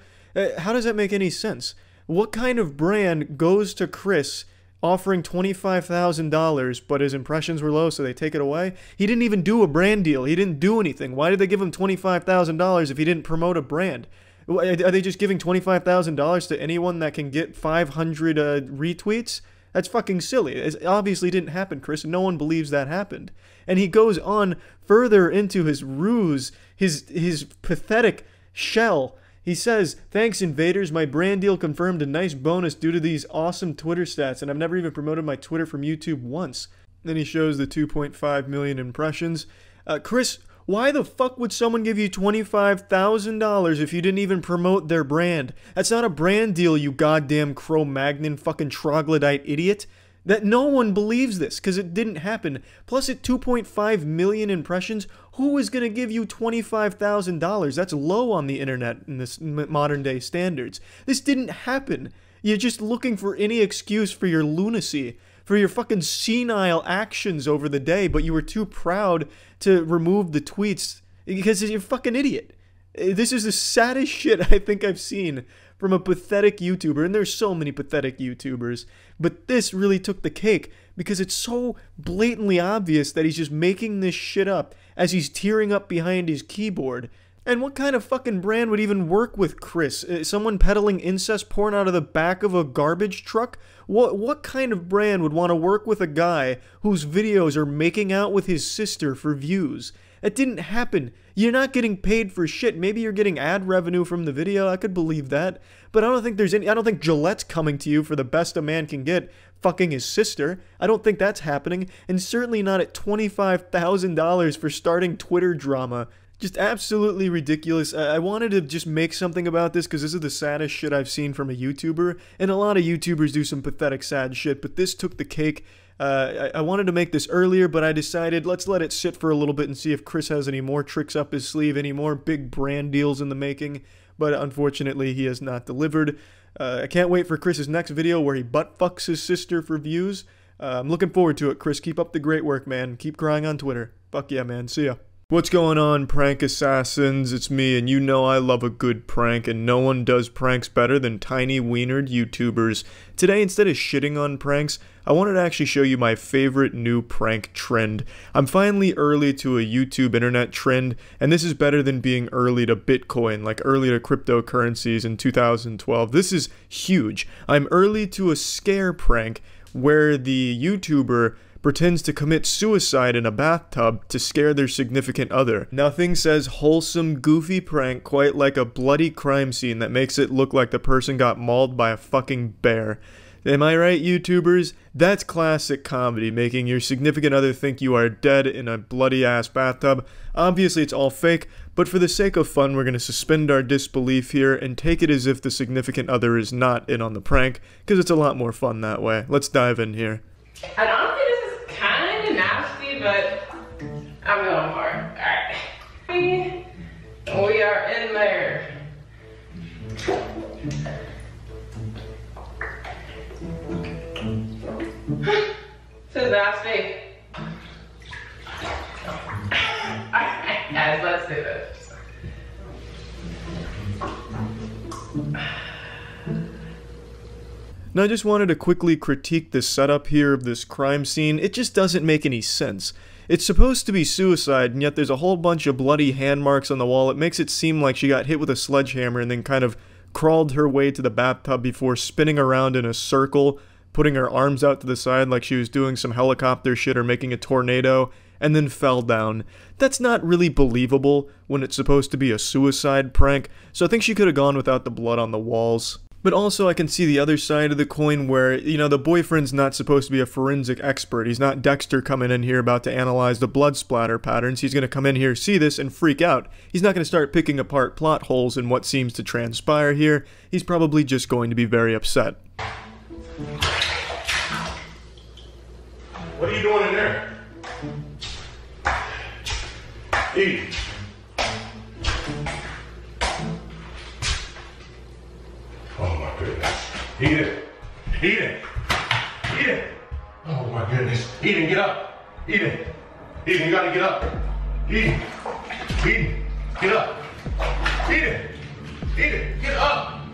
How does that make any sense? What kind of brand goes to Chris offering $25,000, but his impressions were low, so they take it away? He didn't even do a brand deal. He didn't do anything. Why did they give him $25,000 if he didn't promote a brand? Are they just giving $25,000 to anyone that can get 500 retweets? That's fucking silly. It obviously didn't happen, Chris. No one believes that happened. And he goes on further into his ruse, his pathetic shell. He says, thanks invaders, my brand deal confirmed a nice bonus due to these awesome Twitter stats, and I've never even promoted my Twitter from YouTube once. Then he shows the 2.5 million impressions. Chris, why the fuck would someone give you $25,000 if you didn't even promote their brand? That's not a brand deal, you goddamn Cro-Magnon fucking troglodyte idiot. That no one believes this, because it didn't happen. Plus at 2.5 million impressions, who is going to give you $25,000? That's low on the internet in this modern day standards. This didn't happen. You're just looking for any excuse for your lunacy, for your fucking senile actions over the day, but you were too proud to remove the tweets because you're a fucking idiot. This is the saddest shit I think I've seen from a pathetic YouTuber, and there's so many pathetic YouTubers, but this really took the cake because it's so blatantly obvious that he's just making this shit up as he's tearing up behind his keyboard. And what kind of fucking brand would even work with Chris? Someone peddling incest porn out of the back of a garbage truck? What kind of brand would want to work with a guy whose videos are making out with his sister for views? It didn't happen. You're not getting paid for shit. Maybe you're getting ad revenue from the video. I could believe that. But I don't think there's any. I don't think Gillette's coming to you for the best a man can get, fucking his sister. I don't think that's happening. And certainly not at $25,000 for starting Twitter drama. Just absolutely ridiculous. I wanted to just make something about this because this is the saddest shit I've seen from a YouTuber. And a lot of YouTubers do some pathetic, sad shit, but this took the cake. I wanted to make this earlier, but I decided let's let it sit for a little bit and see if Chris has any more tricks up his sleeve, any more big brand deals in the making. But unfortunately, he has not delivered. I can't wait for Chris's next video where he butt fucks his sister for views. I'm looking forward to it, Chris. Keep up the great work, man. Keep crying on Twitter. Fuck yeah, man. See ya. What's going on, prank assassins? It's me, and you know I love a good prank, and no one does pranks better than tiny wienered YouTubers. Today, instead of shitting on pranks, I wanted to actually show you my favorite new prank trend. I'm finally early to a YouTube internet trend, and this is better than being early to Bitcoin, like early to cryptocurrencies in 2012. This is huge. I'm early to a scare prank where the YouTuber pretends to commit suicide in a bathtub to scare their significant other. Nothing says wholesome, goofy prank quite like a bloody crime scene that makes it look like the person got mauled by a fucking bear. Am I right, YouTubers? That's classic comedy, making your significant other think you are dead in a bloody-ass bathtub. Obviously, it's all fake, but for the sake of fun, we're going to suspend our disbelief here and take it as if the significant other is not in on the prank, because it's a lot more fun that way. Let's dive in here. And honestly, this is kind of nasty, but I'm going for it. Alright. We are in there. This is nasty. Alright, guys, let's do this. Now, I just wanted to quickly critique the setup here of this crime scene. It just doesn't make any sense. It's supposed to be suicide, and yet there's a whole bunch of bloody hand marks on the wall. It makes it seem like she got hit with a sledgehammer and then kind of crawled her way to the bathtub before spinning around in a circle, putting her arms out to the side like she was doing some helicopter shit or making a tornado, and then fell down. That's not really believable when it's supposed to be a suicide prank, so I think she could have gone without the blood on the walls. But also I can see the other side of the coin where, you know, the boyfriend's not supposed to be a forensic expert. He's not Dexter coming in here about to analyze the blood splatter patterns. He's going to come in here, see this, and freak out. He's not going to start picking apart plot holes in what seems to transpire here. He's probably just going to be very upset. What are you doing in there? Eat. Oh my goodness. Eat it. Eat it. Eat it. Oh my goodness. Eat it. Get up. Eat it. Eat it. You gotta get up. Eat it. Eat it. Get up. Eat it. Eat it. Get up.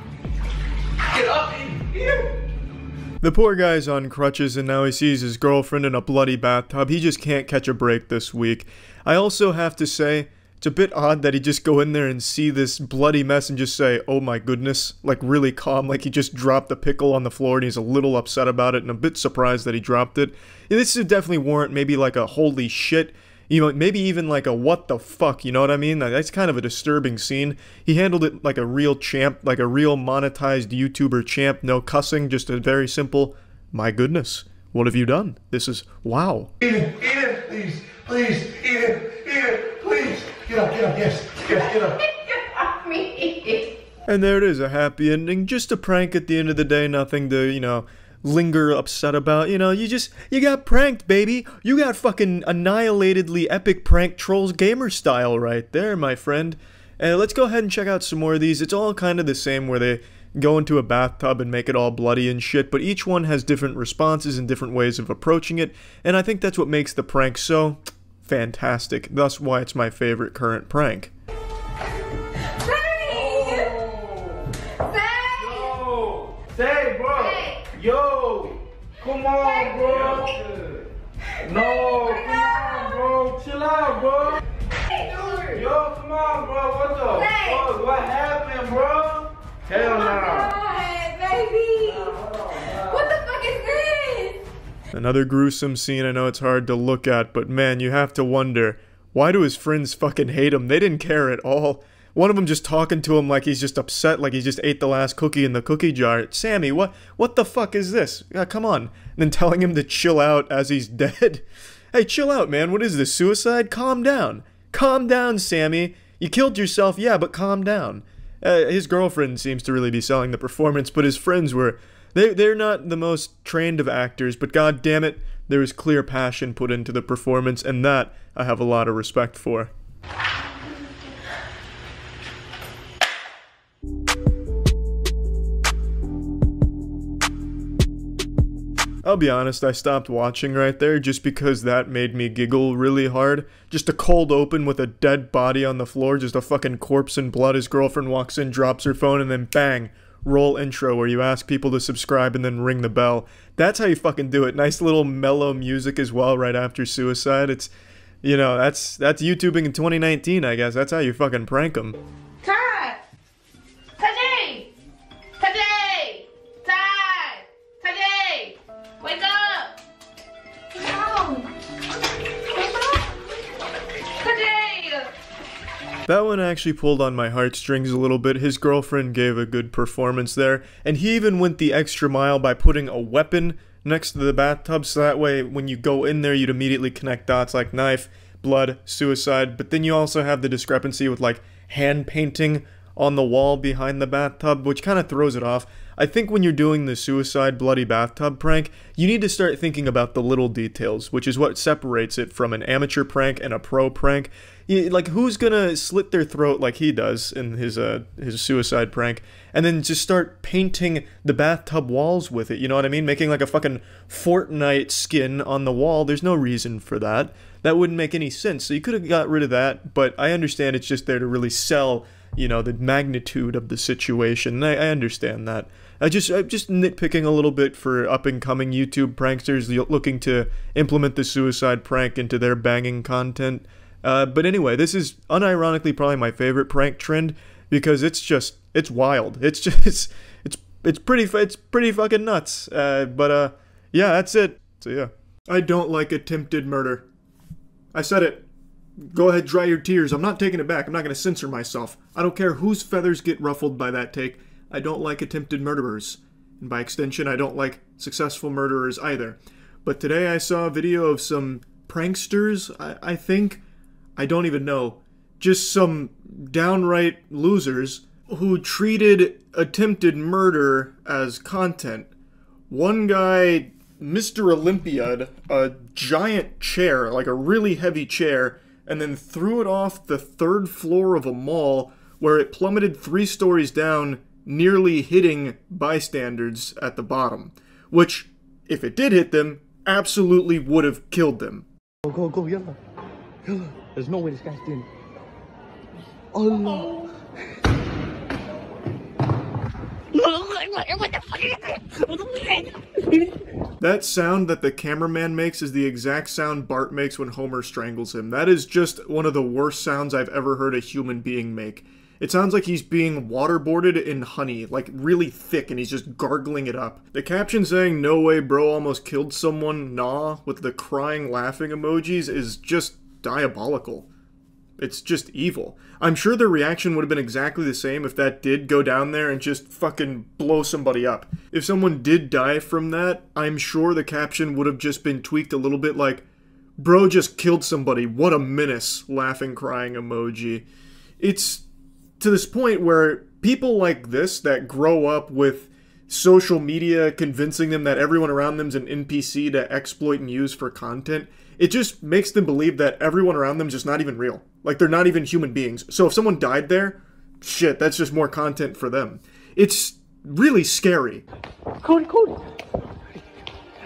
Get up. Eat it. Eat it. The poor guy's on crutches and now he sees his girlfriend in a bloody bathtub. He just can't catch a break this week. I also have to say, it's a bit odd that he just go in there and see this bloody mess and just say, oh my goodness, like really calm, like he just dropped a pickle on the floor and he's a little upset about it and a bit surprised that he dropped it. This would definitely warrant maybe like a holy shit, you know, maybe even like a what the fuck, you know what I mean? That's kind of a disturbing scene. He handled it like a real champ, like a real monetized YouTuber champ, no cussing, just a very simple, my goodness, what have you done? This is, wow. Eat it, please, please, eat it, please. Get up, yes, get up. Get off me. And there it is, a happy ending, just a prank at the end of the day, nothing to, you know, linger upset about. You know, you got pranked, baby. You got fucking annihilatedly epic prank trolls gamer style right there, my friend. Let's go ahead and check out some more of these. It's all kind of the same where they go into a bathtub and make it all bloody and shit, but each one has different responses and different ways of approaching it, and I think that's what makes the prank so fantastic. Thus why it's my favorite current prank. Say, bro. Yo, come on, bro. No, come on, bro. Chill out, bro. Yo, come on, bro. What the fuck? What happened, bro? Hell no. Baby. What the fuck is this? Another gruesome scene. I know it's hard to look at, but man, you have to wonder, why do his friends fucking hate him? They didn't care at all. One of them just talking to him like he's just upset, like he just ate the last cookie in the cookie jar. Sammy, what the fuck is this? Come on. And then telling him to chill out as he's dead. Hey, chill out, man. What is this, suicide? Calm down. Calm down, Sammy. You killed yourself, yeah, but calm down. His girlfriend seems to really be selling the performance, but his friends were... They're not the most trained of actors, but god damn it, there was clear passion put into the performance, and that I have a lot of respect for. I'll be honest, I stopped watching right there just because that made me giggle really hard. Just a cold open with a dead body on the floor, just a fucking corpse and blood. His girlfriend walks in, drops her phone, and then bang, roll intro where you ask people to subscribe and then ring the bell. That's how you fucking do it. Nice little mellow music as well right after suicide. It's, you know, that's YouTubing in 2019, I guess. That's how you fucking prank them. Todd! Tajay! Tajay! Todd! Tajay! Wake up! No! Tajay! That one actually pulled on my heartstrings a little bit. His girlfriend gave a good performance there, and he even went the extra mile by putting a weapon next to the bathtub, so that way when you go in there you'd immediately connect dots like knife, blood, suicide, but then you also have the discrepancy with like hand painting on the wall behind the bathtub, which kind of throws it off. I think when you're doing the suicide bloody bathtub prank, you need to start thinking about the little details, which is what separates it from an amateur prank and a pro prank. Like, who's gonna slit their throat like he does in his suicide prank, and then just start painting the bathtub walls with it, you know what I mean? Making like a fucking Fortnite skin on the wall. There's no reason for that. That wouldn't make any sense. So you could have got rid of that, but I understand it's just there to really sell, you know, the magnitude of the situation. I understand that. I'm just nitpicking a little bit for up-and-coming YouTube pranksters looking to implement the suicide prank into their banging content. But anyway, this is unironically probably my favorite prank trend because it's wild. It's pretty fucking nuts. But yeah, that's it. So yeah, I don't like attempted murder. I said it. Go ahead, dry your tears. I'm not taking it back. I'm not going to censor myself. I don't care whose feathers get ruffled by that take. I don't like attempted murderers. And by extension, I don't like successful murderers either. But today I saw a video of some pranksters, I think. I don't even know. Just some downright losers who treated attempted murder as content. One guy, Mr. Olympiad, a giant chair, like a really heavy chair, and then threw it off the 3rd floor of a mall where it plummeted 3 stories down, nearly hitting bystanders at the bottom. Which, if it did hit them, absolutely would have killed them. Go, go, yalla. Yalla. There's no way this guy's doing it. Oh no. What the fuck is that? That sound that the cameraman makes is the exact sound Bart makes when Homer strangles him. That is just one of the worst sounds I've ever heard a human being make. It sounds like he's being waterboarded in honey, like really thick, and he's just gargling it up. The caption saying, "No way bro almost killed someone, nah," with the crying laughing emojis is just diabolical. It's just evil. I'm sure their reaction would have been exactly the same if that did go down there and just fucking blow somebody up. If someone did die from that, I'm sure the caption would have just been tweaked a little bit like, "Bro just killed somebody, what a menace," laughing crying emoji. It's to this point where people like this that grow up with social media convincing them that everyone around them is an NPC to exploit and use for content, it just makes them believe that everyone around them is just not even real. Like, they're not even human beings. So if someone died there, shit, that's just more content for them. It's really scary. Cody, Cody.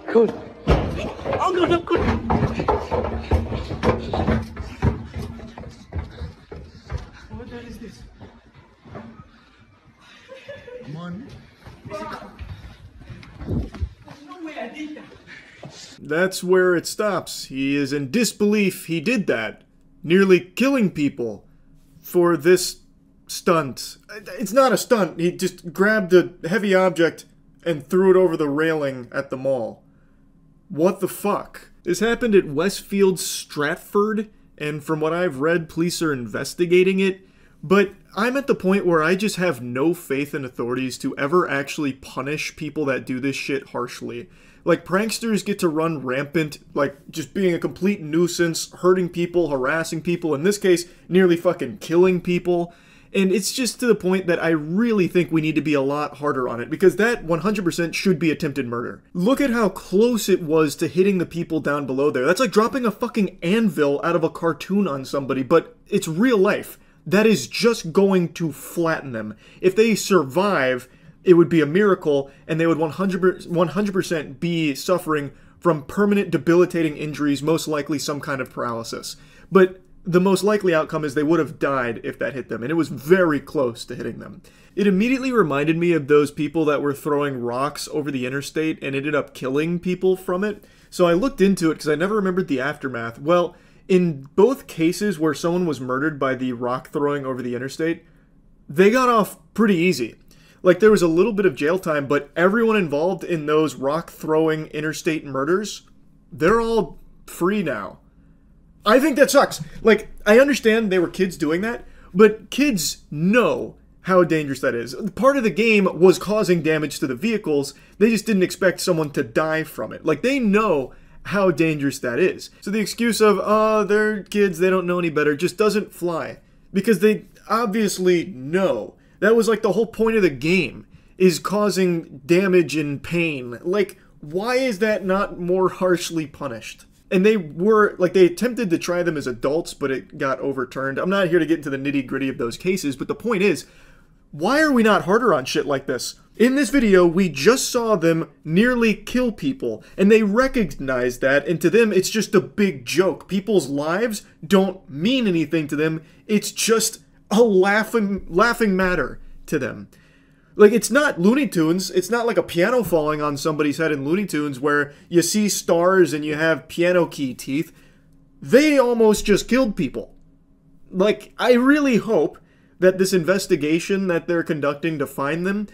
Cody. Oh, no, no, Cody. What the hell is this? Come on. There's no way I did that. That's where it stops. He is in disbelief he did that, nearly killing people for this stunt. It's not a stunt. He just grabbed a heavy object and threw it over the railing at the mall. What the fuck? This happened at Westfield Stratford, and from what I've read, police are investigating it. But I'm at the point where I just have no faith in authorities to ever actually punish people that do this shit harshly. Like, pranksters get to run rampant, like, just being a complete nuisance, hurting people, harassing people, in this case, nearly fucking killing people. And it's just to the point that I really think we need to be a lot harder on it, because that 100% should be attempted murder. Look at how close it was to hitting the people down below there. That's like dropping a fucking anvil out of a cartoon on somebody, but it's real life. That is just going to flatten them. If they survive, it would be a miracle, and they would 100% be suffering from permanent debilitating injuries, most likely some kind of paralysis. But the most likely outcome is they would have died if that hit them, and it was very close to hitting them. It immediately reminded me of those people that were throwing rocks over the interstate and ended up killing people from it. So I looked into it because I never remembered the aftermath. Well, in both cases where someone was murdered by the rock throwing over the interstate, they got off pretty easy. Like, there was a little bit of jail time, but everyone involved in those rock-throwing interstate murders, they're all free now. I think that sucks. Like, I understand they were kids doing that, but kids know how dangerous that is. Part of the game was causing damage to the vehicles. They just didn't expect someone to die from it. Like, they know how dangerous that is. So the excuse of, oh, they're kids, they don't know any better, just doesn't fly. Because they obviously know. That was like the whole point of the game, is causing damage and pain. Like, why is that not more harshly punished? And they were, like, they attempted to try them as adults, but it got overturned. I'm not here to get into the nitty-gritty of those cases, but the point is, why are we not harder on shit like this? In this video, we just saw them nearly kill people, and they recognize that, and to them, it's just a big joke. People's lives don't mean anything to them. It's just a laughing matter to them. Like, it's not Looney Tunes. It's not like a piano falling on somebody's head in Looney Tunes where you see stars and you have piano key teeth. They almost just killed people. Like, I really hope that this investigation that they're conducting to find them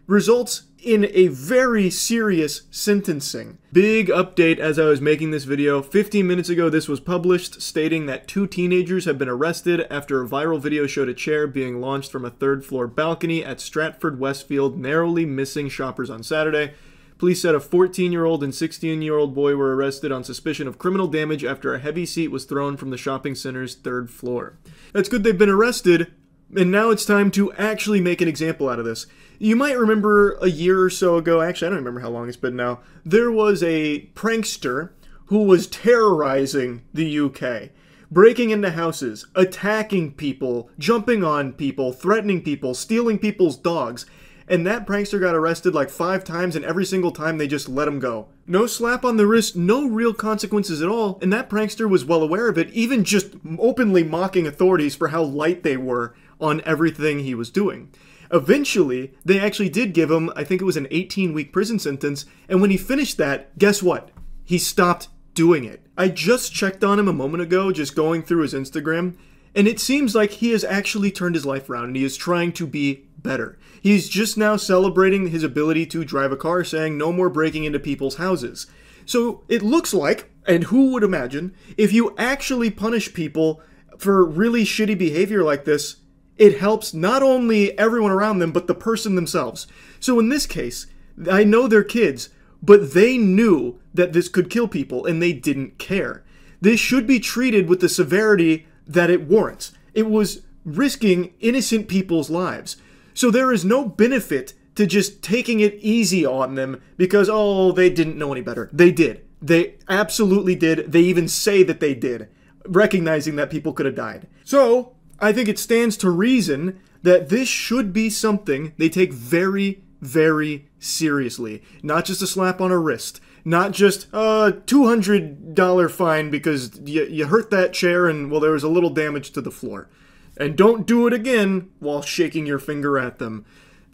results in a very serious sentencing. Big update as I was making this video. 15 minutes ago, this was published, stating that 2 teenagers have been arrested after a viral video showed a chair being launched from a 3rd-floor balcony at Stratford Westfield, narrowly missing shoppers on Saturday. Police said a 14-year-old and 16-year-old boy were arrested on suspicion of criminal damage after a heavy seat was thrown from the shopping center's 3rd floor. That's good they've been arrested, and now it's time to actually make an example out of this. You might remember a year or so ago, actually I don't remember how long it's been now, there was a prankster who was terrorizing the UK, breaking into houses, attacking people, jumping on people, threatening people, stealing people's dogs, and that prankster got arrested like 5 times, and every single time they just let him go. No slap on the wrist, no real consequences at all, and that prankster was well aware of it, even just openly mocking authorities for how light they were on everything he was doing. Eventually, they actually did give him, I think it was an 18-week prison sentence, and when he finished that, guess what? He stopped doing it. I just checked on him a moment ago, just going through his Instagram, and it seems like he has actually turned his life around, and he is trying to be better. He's just now celebrating his ability to drive a car, saying no more breaking into people's houses. So it looks like, and who would imagine, if you actually punish people for really shitty behavior like this, it helps not only everyone around them, but the person themselves. So in this case, I know they're kids, but they knew that this could kill people, and they didn't care. This should be treated with the severity that it warrants. It was risking innocent people's lives. So there is no benefit to just taking it easy on them because, oh, they didn't know any better. They did. They absolutely did. They even say that they did, recognizing that people could have died. So I think it stands to reason that this should be something they take very, very seriously. Not just a slap on a wrist. Not just a $200 fine because you hurt that chair and, well, there was a little damage to the floor. And don't do it again while shaking your finger at them.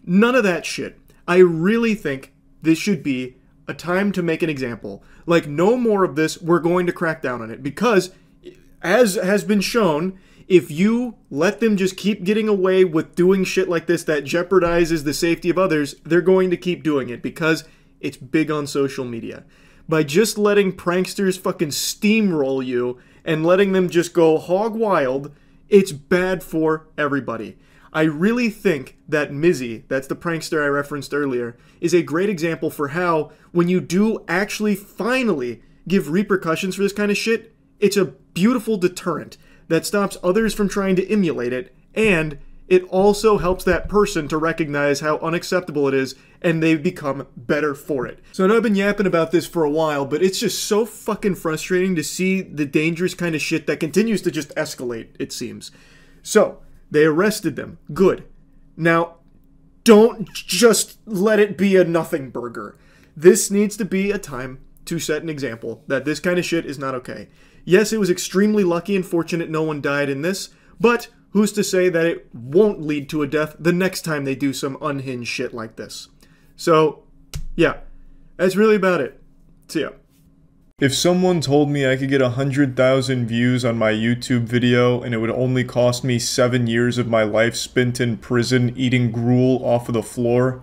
None of that shit. I really think this should be a time to make an example. Like, no more of this, we're going to crack down on it. Because, as has been shown, if you let them just keep getting away with doing shit like this that jeopardizes the safety of others, they're going to keep doing it because it's big on social media. By just letting pranksters fucking steamroll you and letting them just go hog wild, it's bad for everybody. I really think that Mizzy, that's the prankster I referenced earlier, is a great example for how, when you do actually finally give repercussions for this kind of shit, it's a beautiful deterrent that stops others from trying to emulate it, and it also helps that person to recognize how unacceptable it is, and they become better for it. So I know I've been yapping about this for a while, but it's just so fucking frustrating to see the dangerous kind of shit that continues to just escalate, it seems. So, they arrested them. Good. Now, don't just let it be a nothing burger. This needs to be a time to set an example that this kind of shit is not okay. Yes, it was extremely lucky and fortunate no one died in this, but who's to say that it won't lead to a death the next time they do some unhinged shit like this? So, yeah, that's really about it. See ya. If someone told me I could get 100,000 views on my YouTube video and it would only cost me 7 years of my life spent in prison eating gruel off of the floor,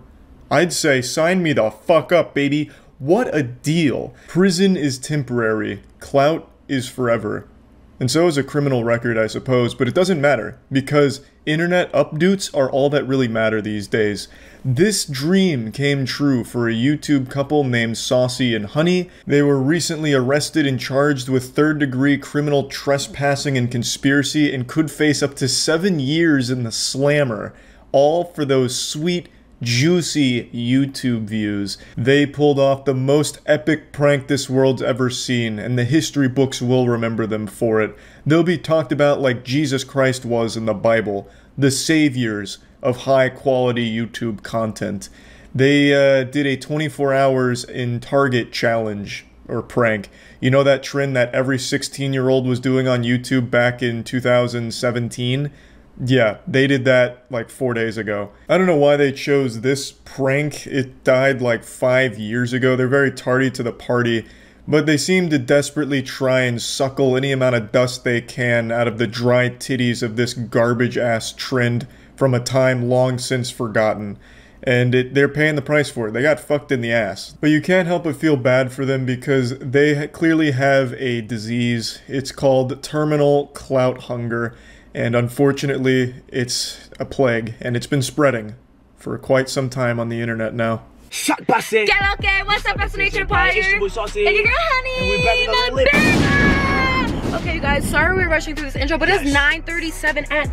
I'd say sign me the fuck up, baby. What a deal. Prison is temporary. Clout is forever. And so is a criminal record, I suppose, but it doesn't matter, because internet updates are all that really matter these days. This dream came true for a YouTube couple named Saucy and Honey. They were recently arrested and charged with third-degree criminal trespassing and conspiracy and could face up to 7 years in the slammer, all for those sweet, juicy YouTube views. They pulled off the most epic prank this world's ever seen, and the history books will remember them for it. They'll be talked about like Jesus Christ was in the Bible, the saviors of high-quality YouTube content. They did a 24 hours in Target challenge, or prank. You know that trend that every 16-year-old was doing on YouTube back in 2017? Yeah, they did that like 4 days ago. I don't know why they chose this prank. It died like 5 years ago. They're very tardy to the party, but they seem to desperately try and suckle any amount of dust they can out of the dry titties of this garbage-ass trend from a time long since forgotten. And they're paying the price for it. They got fucked in the ass. But you can't help but feel bad for them because they clearly have a disease. It's called terminal clout hunger. And unfortunately, it's a plague, and it's been spreading for quite some time on the internet now. Shut Bassett! Get okay, what's up, Fascination Empire? It's your boy Saucy. And your girl Honey! And we're back with another clip. Okay, you guys, sorry we're rushing through this intro, but it's 9:37 at...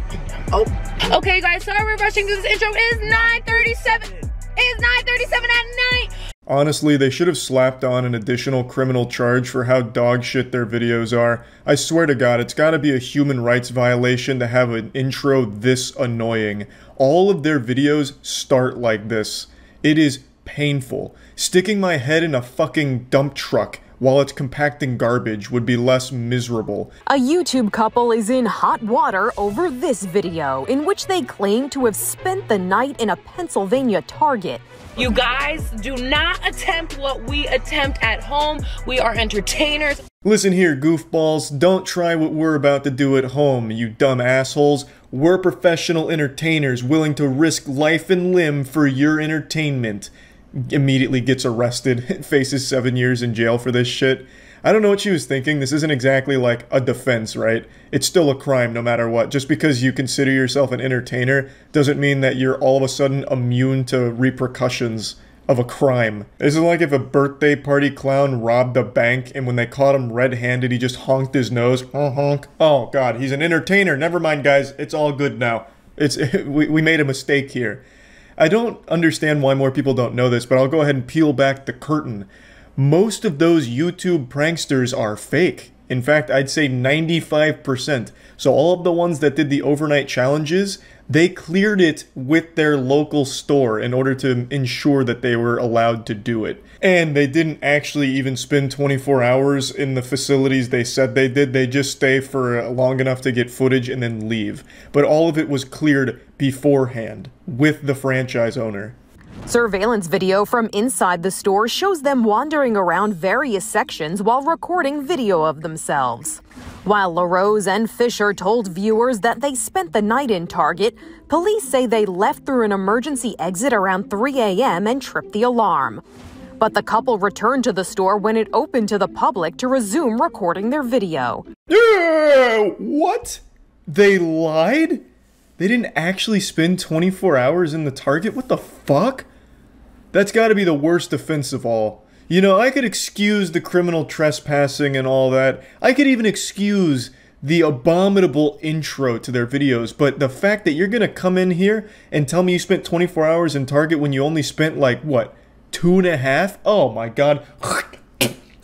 Oh. Okay, you guys, sorry we're rushing through this intro. It is 9:37. It is 9:37 at night. Honestly, they should have slapped on an additional criminal charge for how dog shit their videos are. I swear to God, it's gotta be a human rights violation to have an intro this annoying. All of their videos start like this. It is painful. Sticking my head in a fucking dump truck while it's compacting garbage would be less miserable. A YouTube couple is in hot water over this video, in which they claim to have spent the night in a Pennsylvania Target. You guys, do not attempt what we attempt at home. We are entertainers. Listen here, goofballs. Don't try what we're about to do at home, you dumb assholes. We're professional entertainers willing to risk life and limb for your entertainment. Immediately gets arrested, faces 7 years in jail for this shit. I don't know what she was thinking. This isn't exactly like a defense, right? It's still a crime no matter what. Just because you consider yourself an entertainer doesn't mean that you're all of a sudden immune to repercussions of a crime. This is like if a birthday party clown robbed a bank and when they caught him red-handed, he just honked his nose. Honk. Oh God, he's an entertainer. Never mind, guys. It's all good now. We made a mistake here. I don't understand why more people don't know this, but I'll go ahead and peel back the curtain. Most of those YouTube pranksters are fake. In fact, I'd say 95%. So all of the ones that did the overnight challenges, they cleared it with their local store in order to ensure that they were allowed to do it. And they didn't actually even spend 24 hours in the facilities they said they did. They just stay for long enough to get footage and then leave. But all of it was cleared beforehand with the franchise owner. Surveillance video from inside the store shows them wandering around various sections while recording video of themselves. While LaRose and Fisher told viewers that they spent the night in Target, police say they left through an emergency exit around 3 a.m. and tripped the alarm. But the couple returned to the store when it opened to the public to resume recording their video. What? They lied? They didn't actually spend 24 hours in the Target? What the fuck? That's gotta be the worst offense of all. You know, I could excuse the criminal trespassing and all that. I could even excuse the abominable intro to their videos, but the fact that you're gonna come in here and tell me you spent 24 hours in Target when you only spent like, what, 2.5? Oh my God.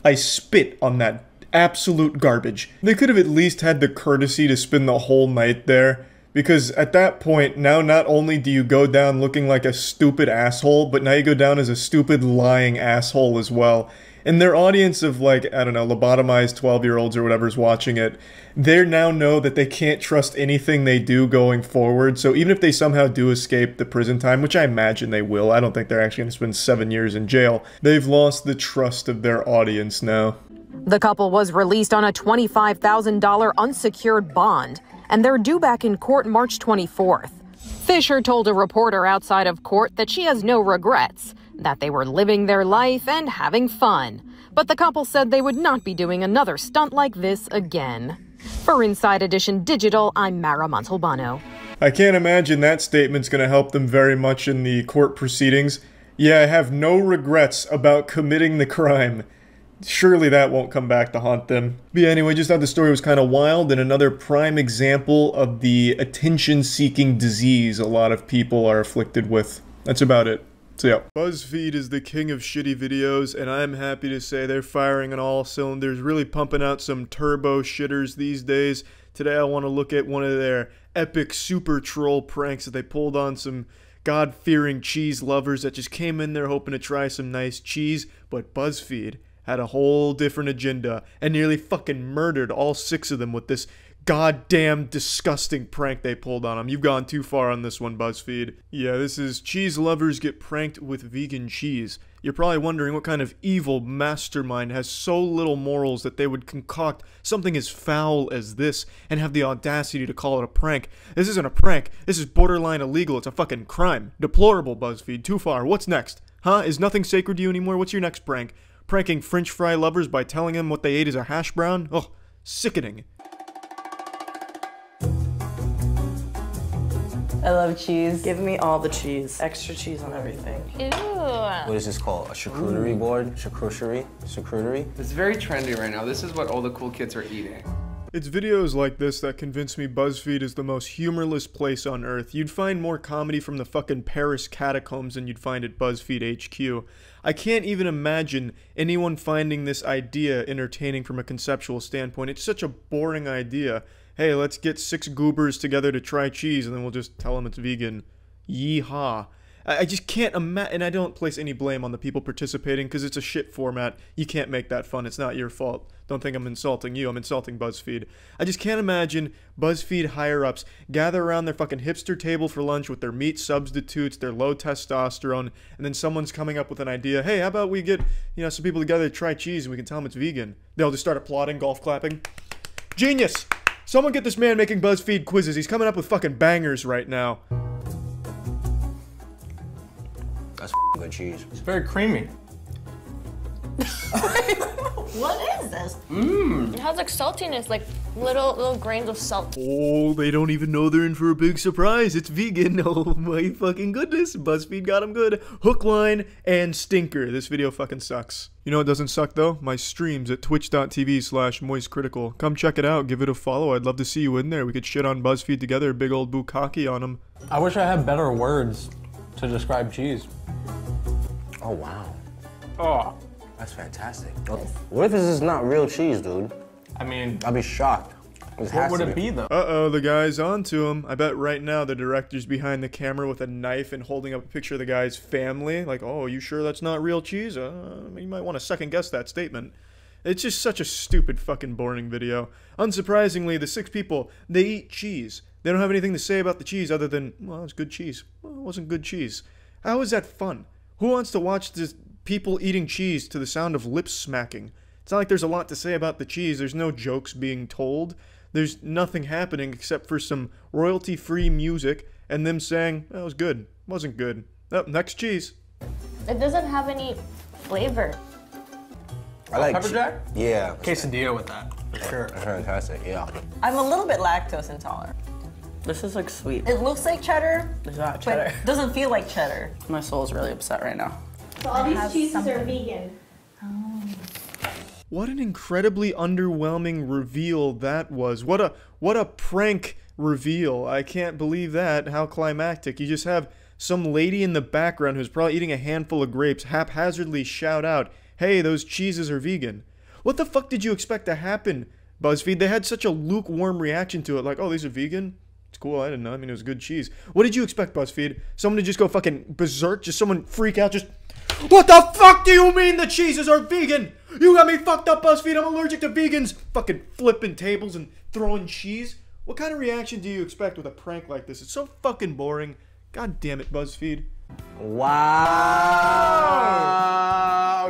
I spit on that absolute garbage. They could have at least had the courtesy to spend the whole night there, Because at that point, now not only do you go down looking like a stupid asshole, but now you go down as a stupid lying asshole as well. And their audience of, like, I don't know, lobotomized 12-year-olds or whatever's watching it, they now know that they can't trust anything they do going forward. So even if they somehow do escape the prison time, which I imagine they will, I don't think they're actually going to spend 7 years in jail, they've lost the trust of their audience now. The couple was released on a $25,000 unsecured bond, and they're due back in court March 24th. Fisher told a reporter outside of court that she has no regrets, that they were living their life and having fun. But the couple said they would not be doing another stunt like this again. For Inside Edition Digital, I'm Mara Montalbano. I can't imagine that statement's going to help them very much in the court proceedings. Yeah, I have no regrets about committing the crime. Surely that won't come back to haunt them. But yeah, anyway, just thought the story was kind of wild and another prime example of the attention-seeking disease a lot of people are afflicted with. That's about it. So yeah. BuzzFeed is the king of shitty videos, and I'm happy to say they're firing on all cylinders, really pumping out some turbo shitters these days. Today I want to look at one of their epic super troll pranks that they pulled on some God-fearing cheese lovers that just came in there hoping to try some nice cheese, but BuzzFeed had a whole different agenda and nearly fucking murdered all 6 of them with this goddamn disgusting prank they pulled on them. You've gone too far on this one, BuzzFeed. Yeah, this is cheese lovers get pranked with vegan cheese. You're probably wondering what kind of evil mastermind has so little morals that they would concoct something as foul as this and have the audacity to call it a prank. This isn't a prank. This is borderline illegal. It's a fucking crime. Deplorable, BuzzFeed. Too far. What's next? Huh? Is nothing sacred to you anymore? What's your next prank? Pranking French fry lovers by telling them what they ate is a hash brown? Ugh, sickening. I love cheese. Give me all the cheese. Extra cheese on everything. Ew. What is this called? A charcuterie board? Charcuterie? It's very trendy right now. This is what all the cool kids are eating. It's videos like this that convince me BuzzFeed is the most humorless place on earth. You'd find more comedy from the fucking Paris catacombs than you'd find at BuzzFeed HQ. I can't even imagine anyone finding this idea entertaining from a conceptual standpoint. It's such a boring idea. Hey, let's get 6 goobers together to try cheese and then we'll just tell them it's vegan. Yeehaw. I just can't imagine, and I don't place any blame on the people participating because it's a shit format. You can't make that fun. It's not your fault. Don't think I'm insulting you. I'm insulting BuzzFeed. I just can't imagine BuzzFeed higher-ups gather around their fucking hipster table for lunch with their meat substitutes, their low testosterone, and then someone's coming up with an idea. Hey, how about we get, some people together to try cheese and we can tell them it's vegan. They'll just start applauding, golf clapping. Genius! Someone get this man making BuzzFeed quizzes. He's coming up with fucking bangers right now. That's good cheese. It's very creamy. What is this? Mmm. It has like saltiness, like little grains of salt. Oh, they don't even know they're in for a big surprise. It's vegan. Oh my fucking goodness. BuzzFeed got them good. Hook, line, and stinker. This video fucking sucks. You know what doesn't suck though? My streams at twitch.tv/moistcritical. Come check it out. Give it a follow. I'd love to see you in there. We could shit on BuzzFeed together. Big old bukkake on them. I wish I had better words to describe cheese. Oh, wow. Oh. That's fantastic. What if this is not real cheese, dude? I mean, I'd be shocked. What would it be, though? Uh-oh, the guy's onto him. I bet right now the director's behind the camera with a knife and holding up a picture of the guy's family. Like, oh, you sure that's not real cheese? You might want to second guess that statement. It's just such a stupid fucking boring video. Unsurprisingly, the 6 people, they eat cheese. They don't have anything to say about the cheese other than, well, it's good cheese. Well, it wasn't good cheese. How is that fun? Who wants to watch this people eating cheese to the sound of lips smacking? It's not like there's a lot to say about the cheese. There's no jokes being told. There's nothing happening except for some royalty-free music and them saying, that was good. Wasn't good. Oh, next cheese. It doesn't have any flavor. I like pepper jack? Yeah. Quesadilla with that, for sure. That's fantastic, yeah. I'm a little bit lactose intolerant. This is like sweet. It looks like cheddar. It's not cheddar. But it doesn't feel like cheddar. My soul's really upset right now. So all these cheeses are vegan. Oh. What an incredibly underwhelming reveal that was. What a prank reveal. I can't believe that. How climactic. You just have some lady in the background who's probably eating a handful of grapes haphazardly shout out, hey, those cheeses are vegan. What the fuck did you expect to happen, BuzzFeed? They had such a lukewarm reaction to it, like, oh, these are vegan? It's cool. I didn't know. I mean, it was good cheese. What did you expect, BuzzFeed? Someone to just go fucking berserk? Just someone freak out? Just, what the fuck do you mean the cheeses are vegan? You got me fucked up, BuzzFeed. I'm allergic to vegans. Fucking flipping tables and throwing cheese. What kind of reaction do you expect with a prank like this? It's so fucking boring. God damn it, BuzzFeed. Wow.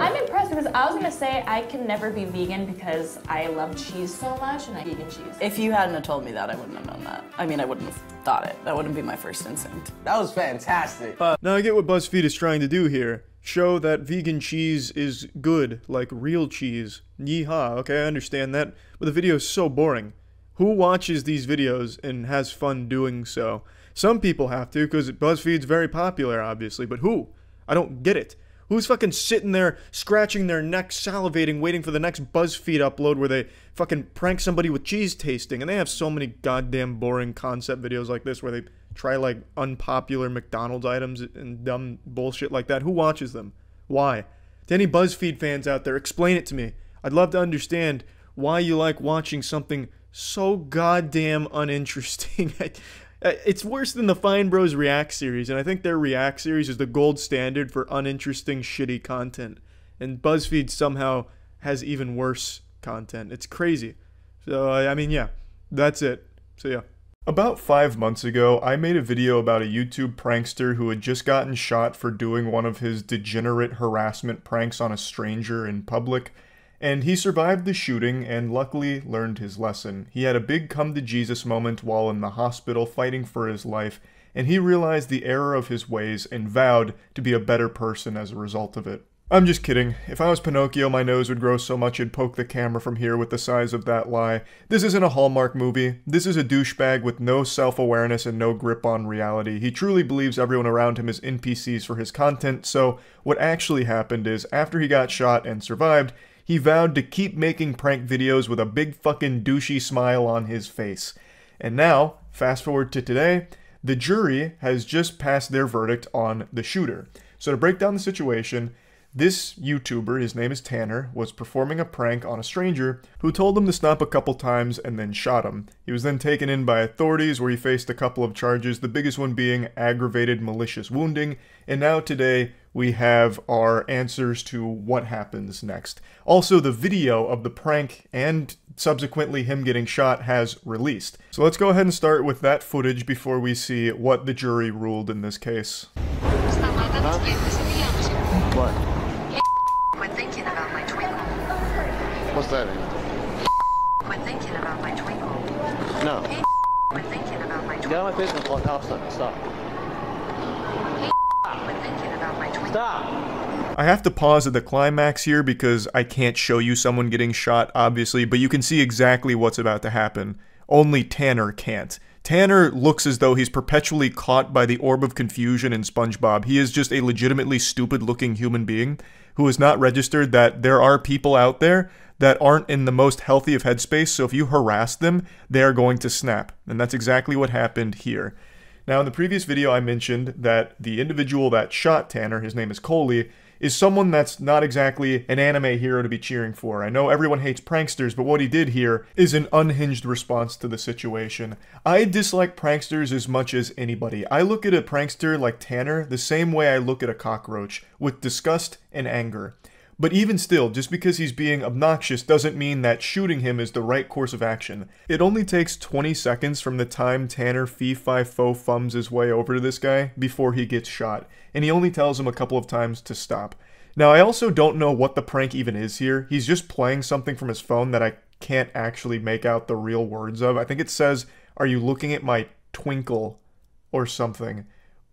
I'm impressed because I was gonna say I can never be vegan because I love cheese so much and I eat vegan cheese. If you hadn't have told me that, I wouldn't have known that. I mean, I wouldn't have thought it. That wouldn't be my first instinct. That was fantastic. Now I get what BuzzFeed is trying to do here. Show that vegan cheese is good, like real cheese. Yeehaw, okay, I understand that. But the video is so boring. Who watches these videos and has fun doing so? Some people have to, because BuzzFeed's very popular, obviously, but who? I don't get it. Who's fucking sitting there, scratching their neck, salivating, waiting for the next BuzzFeed upload where they fucking prank somebody with cheese tasting? And they have so many goddamn boring concept videos like this where they try, like, unpopular McDonald's items and dumb bullshit like that. Who watches them? Why? To any BuzzFeed fans out there, explain it to me. I'd love to understand why you like watching something so goddamn uninteresting. It's worse than the Fine Bros React series, and I think their React series is the gold standard for uninteresting, shitty content. And BuzzFeed somehow has even worse content. It's crazy. So, I mean, yeah, that's it. So, yeah. About 5 months ago, I made a video about a YouTube prankster who had just gotten shot for doing one of his degenerate harassment pranks on a stranger in public. And he survived the shooting and luckily learned his lesson. He had a big come-to-Jesus moment while in the hospital fighting for his life, and he realized the error of his ways and vowed to be a better person as a result of it. I'm just kidding. If I was Pinocchio, my nose would grow so much it'd poke the camera from here with the size of that lie. This isn't a Hallmark movie. This is a douchebag with no self-awareness and no grip on reality. He truly believes everyone around him is NPCs for his content, so what actually happened is, after he got shot and survived, he vowed to keep making prank videos with a big fucking douchey smile on his face. And now, fast forward to today, the jury has just passed their verdict on the shooter. So to break down the situation, this YouTuber, his name is Tanner, was performing a prank on a stranger who told him to stop a couple times and then shot him. He was then taken in by authorities where he faced a couple of charges, the biggest one being aggravated malicious wounding, and now today we have our answers to what happens next. Also, the video of the prank and subsequently him getting shot has released. So let's go ahead and start with that footage before we see what the jury ruled in this case. What? Quit thinking about my twinkle. What's that? Quit thinking about my twinkle. No. Quit thinking about my twinkle. Get out of my business, like half second. Stop. Quit thinking about my twinkle. Stop. I have to pause at the climax here because I can't show you someone getting shot, obviously, but you can see exactly what's about to happen. Only Tanner can't. Tanner looks as though he's perpetually caught by the orb of confusion in SpongeBob. He is just a legitimately stupid-looking human being who has not registered that there are people out there that aren't in the most healthy of headspace, so if you harass them, they are going to snap. And that's exactly what happened here. Now, in the previous video, I mentioned that the individual that shot Tanner, his name is Coley, is someone that's not exactly an anime hero to be cheering for. I know everyone hates pranksters, but what he did here is an unhinged response to the situation. I dislike pranksters as much as anybody. I look at a prankster like Tanner the same way I look at a cockroach, with disgust and anger. But even still, just because he's being obnoxious doesn't mean that shooting him is the right course of action. It only takes 20 seconds from the time Tanner fee-fi-fo-fums his way over to this guy before he gets shot, and he only tells him a couple of times to stop. Now, I also don't know what the prank even is here. He's just playing something from his phone that I can't actually make out the real words of. I think it says, "Are you looking at my twinkle?" or something.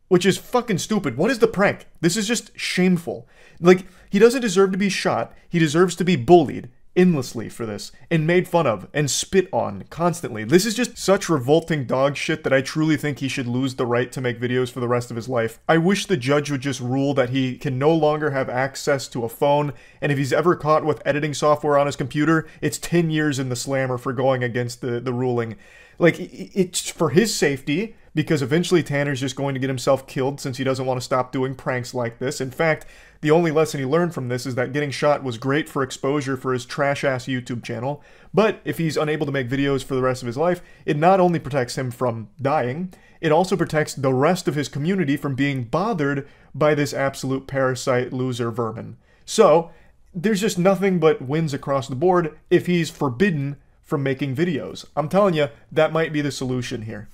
Which is fucking stupid. What is the prank? This is just shameful. Like, he doesn't deserve to be shot. He deserves to be bullied endlessly for this, and made fun of, and spit on constantly. This is just such revolting dog shit that I truly think he should lose the right to make videos for the rest of his life. I wish the judge would just rule that he can no longer have access to a phone, and if he's ever caught with editing software on his computer, it's 10 years in the slammer for going against the ruling. Like, it's for his safety, because eventually Tanner's just going to get himself killed since he doesn't want to stop doing pranks like this. In fact, the only lesson he learned from this is that getting shot was great for exposure for his trash-ass YouTube channel, but if he's unable to make videos for the rest of his life, it not only protects him from dying, it also protects the rest of his community from being bothered by this absolute parasite loser vermin. So, there's just nothing but wins across the board if he's forbidden from making videos. I'm telling you, that might be the solution here.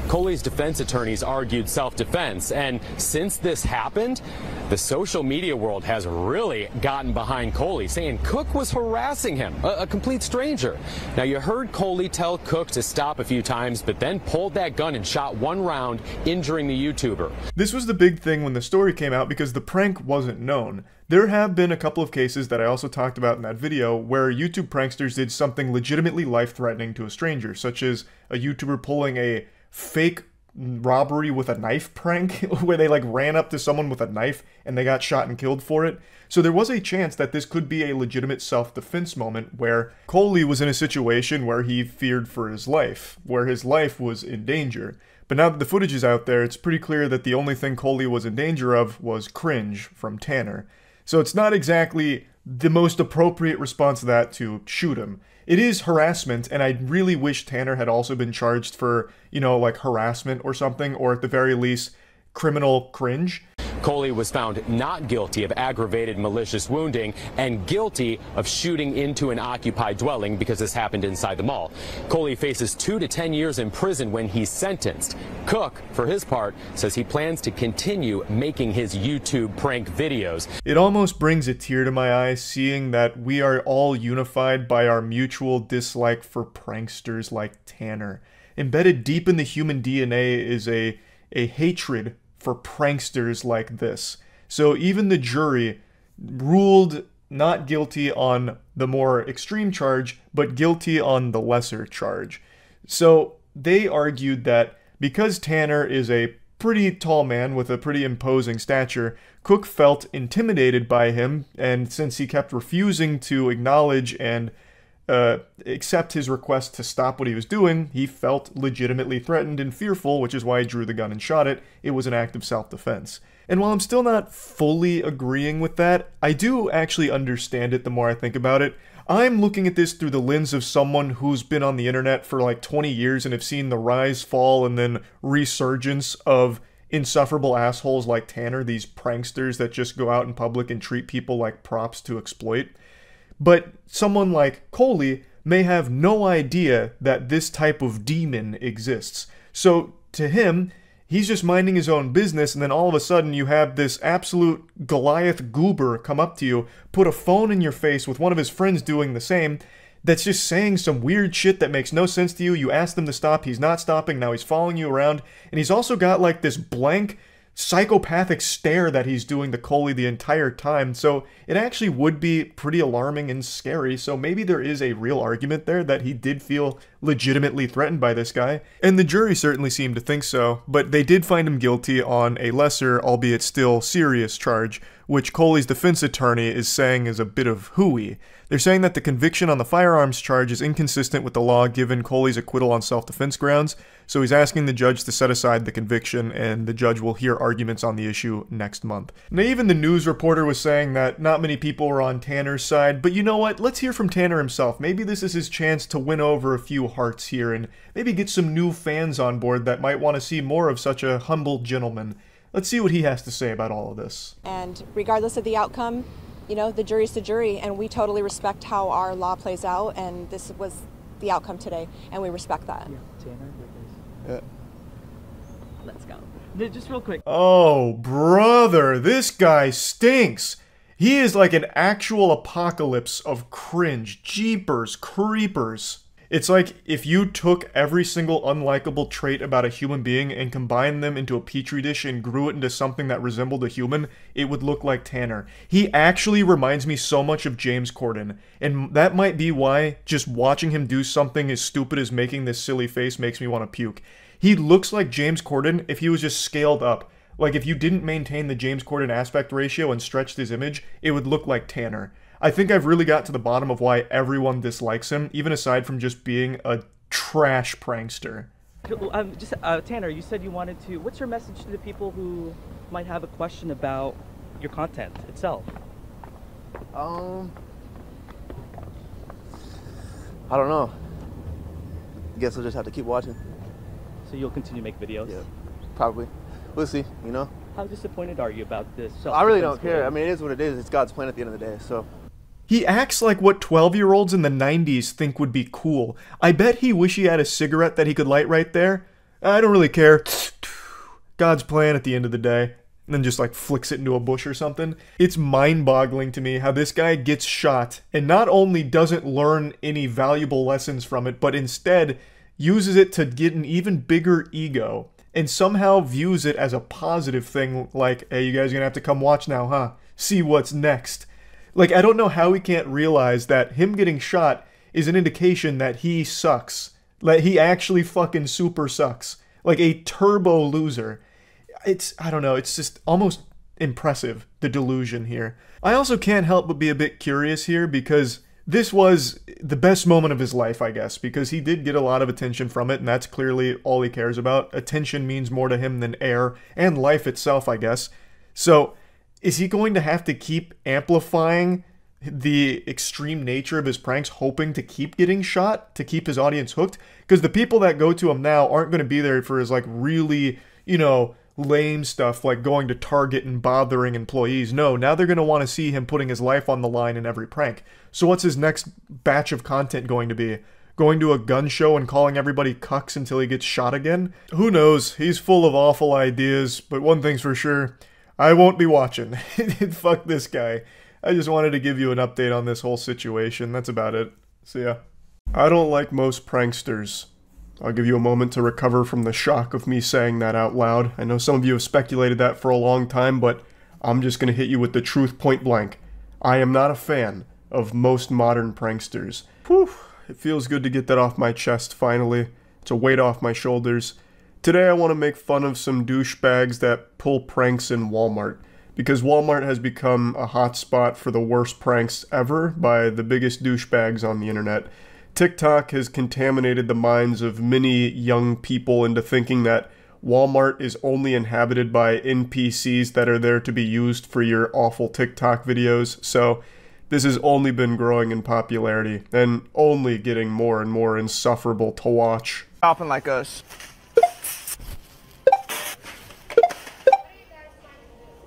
Coley's defense attorneys argued self-defense, and since this happened, the social media world has really gotten behind Coley, saying Cook was harassing him, a complete stranger. Now, you heard Coley tell Cook to stop a few times, but then pulled that gun and shot one round, injuring the YouTuber. This was the big thing when the story came out because the prank wasn't known. There have been a couple of cases that I also talked about in that video where YouTube pranksters did something legitimately life-threatening to a stranger, such as a YouTuber pulling a fake robbery with a knife prank where they like ran up to someone with a knife and they got shot and killed for it. So there was a chance that this could be a legitimate self-defense moment where Coley was in a situation where he feared for his life, where his life was in danger. But now that the footage is out there, it's pretty clear that the only thing Coley was in danger of was cringe from Tanner. So it's not exactly the most appropriate response to that to shoot him. It is harassment, and I really wish Tanner had also been charged for, you know, like harassment or something, or at the very least, criminal cringe. Coley was found not guilty of aggravated malicious wounding and guilty of shooting into an occupied dwelling because this happened inside the mall. Coley faces 2 to 10 years in prison when he's sentenced. Cook, for his part, says he plans to continue making his YouTube prank videos. It almost brings a tear to my eye seeing that we are all unified by our mutual dislike for pranksters like Tanner. Embedded deep in the human DNA is a hatred for pranksters like this. So even the jury ruled not guilty on the more extreme charge, but guilty on the lesser charge. So they argued that because Tanner is a pretty tall man with a pretty imposing stature, Cook felt intimidated by him, and since he kept refusing to acknowledge and accept his request to stop what he was doing, he felt legitimately threatened and fearful, which is why he drew the gun and shot it. It was an act of self-defense. And while I'm still not fully agreeing with that, I do actually understand it the more I think about it. I'm looking at this through the lens of someone who's been on the internet for like 20 years and have seen the rise, fall, and then resurgence of insufferable assholes like Tanner, these pranksters that just go out in public and treat people like props to exploit. But someone like Coley may have no idea that this type of demon exists. So to him, he's just minding his own business, and then all of a sudden you have this absolute Goliath goober come up to you, put a phone in your face with one of his friends doing the same, that's just saying some weird shit that makes no sense to you. You ask them to stop, he's not stopping, now he's following you around, and he's also got like this blank psychopathic stare that he's doing to Coley the entire time. So it actually would be pretty alarming and scary. So maybe there is a real argument there that he did feel legitimately threatened by this guy. And the jury certainly seemed to think so, but they did find him guilty on a lesser, albeit still serious charge, which Coley's defense attorney is saying is a bit of hooey. They're saying that the conviction on the firearms charge is inconsistent with the law given Coley's acquittal on self-defense grounds, so he's asking the judge to set aside the conviction, and the judge will hear arguments on the issue next month. Now, even the news reporter was saying that not many people were on Tanner's side, but you know what? Let's hear from Tanner himself. Maybe this is his chance to win over a few hearts here, and maybe get some new fans on board that might want to see more of such a humble gentleman. Let's see what he has to say about all of this. And regardless of the outcome, you know, the jury's the jury, and we totally respect how our law plays out, and this was the outcome today, and we respect that. Yeah, Tanner, Yeah. Let's go. Just real quick. Oh, brother, this guy stinks. He is like an actual apocalypse of cringe. Jeepers creepers. It's like if you took every single unlikable trait about a human being and combined them into a petri dish and grew it into something that resembled a human, it would look like Tanner. He actually reminds me so much of James Corden, and that might be why just watching him do something as stupid as making this silly face makes me want to puke. He looks like James Corden if he was just scaled up. Like if you didn't maintain the James Corden aspect ratio and stretched his image, it would look like Tanner. I think I've really got to the bottom of why everyone dislikes him, even aside from just being a trash prankster. Tanner, you said you wanted to. What's your message to the people who might have a question about your content itself? I don't know. I guess I'll just have to keep watching. So you'll continue to make videos? Yeah, probably. We'll see, you know? How disappointed are you about this? I really don't care. I mean, it is what it is. It's God's plan at the end of the day, so. He acts like what 12-year-olds in the 90s think would be cool. I bet he wish he had a cigarette that he could light right there. I don't really care. God's plan at the end of the day. And then just like flicks it into a bush or something. It's mind-boggling to me how this guy gets shot and not only doesn't learn any valuable lessons from it, but instead uses it to get an even bigger ego and somehow views it as a positive thing, like, hey, you guys are gonna have to come watch now, huh? See what's next. Like, I don't know how he can't realize that him getting shot is an indication that he sucks. That he actually fucking super sucks. Like a turbo loser. I don't know, it's just almost impressive, the delusion here. I also can't help but be a bit curious here because this was the best moment of his life, I guess, because he did get a lot of attention from it, and that's clearly all he cares about. Attention means more to him than air, and life itself, I guess. So, is he going to have to keep amplifying the extreme nature of his pranks, hoping to keep getting shot, to keep his audience hooked? Because the people that go to him now aren't going to be there for his, like, really, you know, lame stuff like going to Target and bothering employees. No, now they're going to want to see him putting his life on the line in every prank. So what's his next batch of content going to be? Going to a gun show and calling everybody cucks until he gets shot again? Who knows? He's full of awful ideas, but one thing's for sure, I won't be watching. Fuck this guy. I just wanted to give you an update on this whole situation. That's about it. See ya. I don't like most pranksters. I'll give you a moment to recover from the shock of me saying that out loud. I know some of you have speculated that for a long time, but I'm just going to hit you with the truth point blank. I am not a fan of most modern pranksters. Whew, it feels good to get that off my chest finally. It's a weight off my shoulders. Today I want to make fun of some douchebags that pull pranks in Walmart, because Walmart has become a hotspot for the worst pranks ever by the biggest douchebags on the internet. TikTok has contaminated the minds of many young people into thinking that Walmart is only inhabited by NPCs that are there to be used for your awful TikTok videos. So this has only been growing in popularity and only getting more and more insufferable to watch. Shopping like us.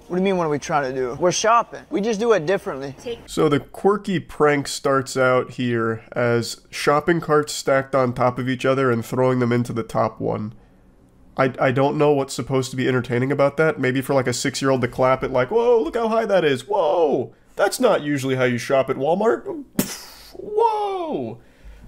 What do you mean, what are we trying to do? We're shopping. We just do it differently. So the quirky prank starts out here as shopping carts stacked on top of each other and throwing them into the top one. I don't know what's supposed to be entertaining about that. Maybe for like a 6-year-old to clap it like, whoa, look how high that is. Whoa, that's not usually how you shop at Walmart. Whoa.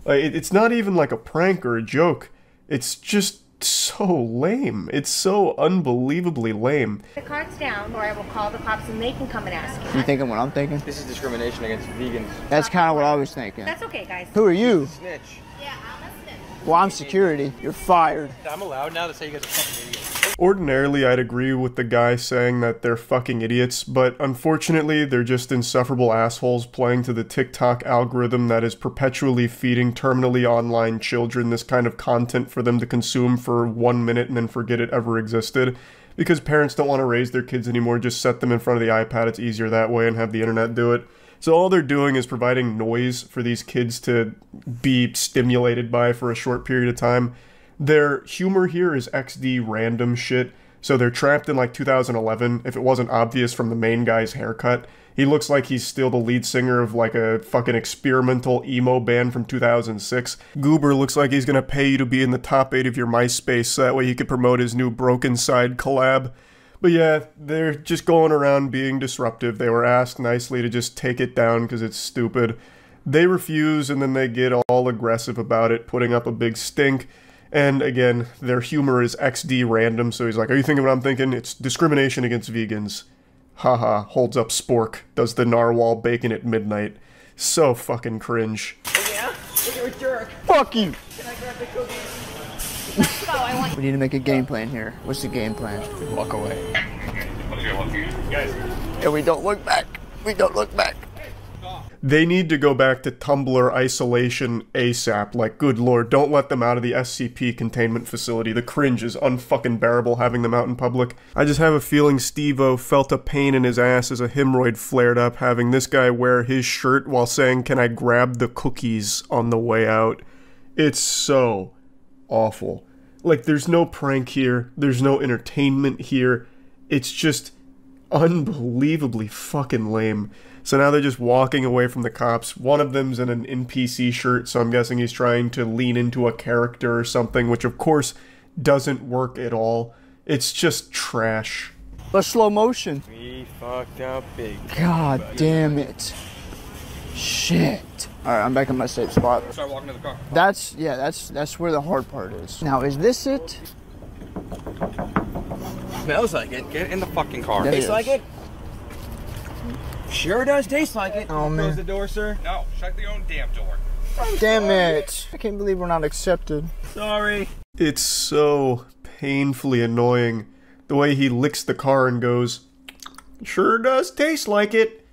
Like, it's not even like a prank or a joke. It's just so lame. It's so unbelievably lame. The cart's down, or I will call the cops and they can come and ask you. You thinking what I'm thinking? This is discrimination against vegans. That's kind of what I was thinking. That's okay, guys. Who are you? Snitch. Yeah, I'm a snitch. Well, I'm security. You're fired. I'm allowed now to say you guys are fucking idiots. Ordinarily, I'd agree with the guy saying that they're fucking idiots, but unfortunately, they're just insufferable assholes playing to the TikTok algorithm that is perpetually feeding terminally online children this kind of content for them to consume for 1 minute and then forget it ever existed. Because parents don't want to raise their kids anymore, just set them in front of the iPad, it's easier that way, and have the internet do it. So all they're doing is providing noise for these kids to be stimulated by for a short period of time. Their humor here is XD random shit, so they're trapped in like 2011, if it wasn't obvious from the main guy's haircut. He looks like he's still the lead singer of like a fucking experimental emo band from 2006. Goober looks like he's gonna pay you to be in the top 8 of your MySpace so that way he could promote his new Broken Side collab. But yeah, they're just going around being disruptive. They were asked nicely to just take it down because it's stupid. They refuse and then they get all aggressive about it, putting up a big stink. And again, their humor is XD random, so he's like, are you thinking what I'm thinking? It's discrimination against vegans. Haha, holds up spork, does the narwhal bacon at midnight. So fucking cringe. Oh yeah? Look, you're a jerk. Fuck you! Can I grab the cookies? Let's go, I want... We need to make a game plan here. What's the game plan? Walk away. Let's go, guys. And we don't look back. We don't look back. They need to go back to Tumblr isolation ASAP. Like, good lord, don't let them out of the SCP containment facility. The cringe is unfucking bearable having them out in public. I just have a feeling Steve-O felt a pain in his ass as a hemorrhoid flared up having this guy wear his shirt while saying, "Can I grab the cookies on the way out?" It's so awful. Like, there's no prank here. There's no entertainment here. It's just unbelievably fucking lame. So now they're just walking away from the cops. One of them's in an NPC shirt, so I'm guessing he's trying to lean into a character or something, which of course doesn't work at all. It's just trash. The slow motion. We fucked up big. God damn it. Shit. Alright, I'm back in my safe spot. Start walking to the car. That's where the hard part is. Now, is this it? Smells like it. Get in the fucking car. Tastes like it? Sure does taste like it. Oh, man. Close the door, sir. No, shut the own damn door. Damn it. I can't believe we're not accepted. Sorry. It's so painfully annoying. The way he licks the car and goes, "Sure does taste like it."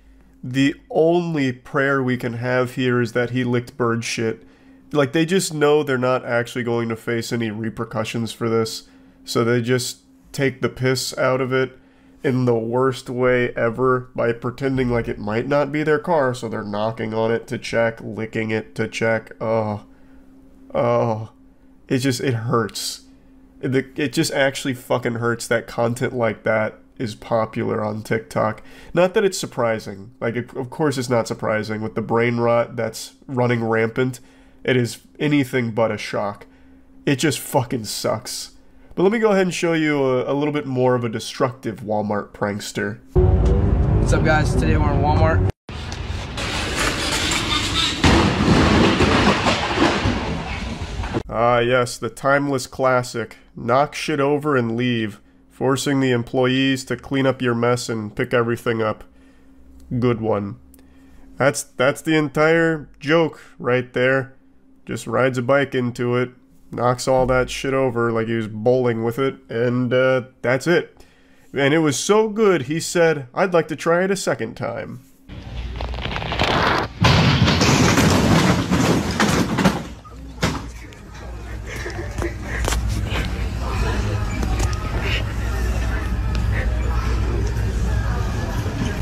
The only prayer we can have here is that he licked bird shit. Like, they just know they're not actually going to face any repercussions for this. So they just take the piss out of it in the worst way ever by pretending like it might not be their car, so they're knocking on it to check, licking it to check. Oh. It hurts. It just actually fucking hurts that content like that is popular on TikTok. Not that it's surprising. Like, of course it's not surprising. With the brain rot that's running rampant, it is anything but a shock. It just fucking sucks. But let me go ahead and show you a little bit more of a destructive Walmart prankster. What's up, guys? Today we're in Walmart. Ah, yes, the timeless classic. Knock shit over and leave, forcing the employees to clean up your mess and pick everything up. Good one. That's the entire joke right there. Just rides a bike into it, knocks all that shit over like he was bowling with it, and that's it. And it was so good, he said, "I'd like to try it a second time."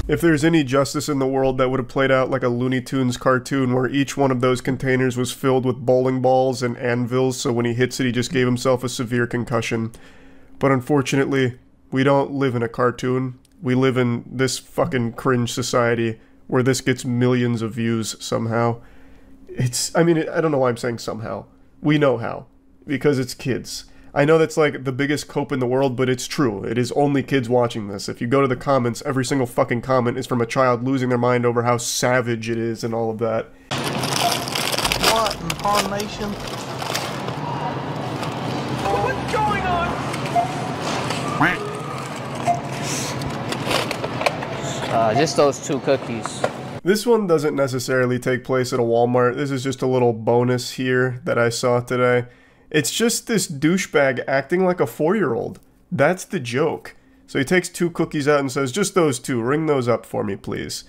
If there's any justice in the world, that would have played out like a Looney Tunes cartoon where each one of those containers was filled with bowling balls and anvils, so when he hits it, he just gave himself a severe concussion. But unfortunately, we don't live in a cartoon. We live in this fucking cringe society where this gets millions of views somehow. I don't know why I'm saying somehow. We know how. Because it's kids. I know that's like the biggest cope in the world, but it's true. It is only kids watching this. If you go to the comments, every single fucking comment is from a child losing their mind over how savage it is and all of that. What in tarnation? What's going on? Just those 2 cookies. This one doesn't necessarily take place at a Walmart. This is just a little bonus here that I saw today. It's just this douchebag acting like a 4-year-old. That's the joke. So he takes 2 cookies out and says, "Just those 2, ring those up for me, please."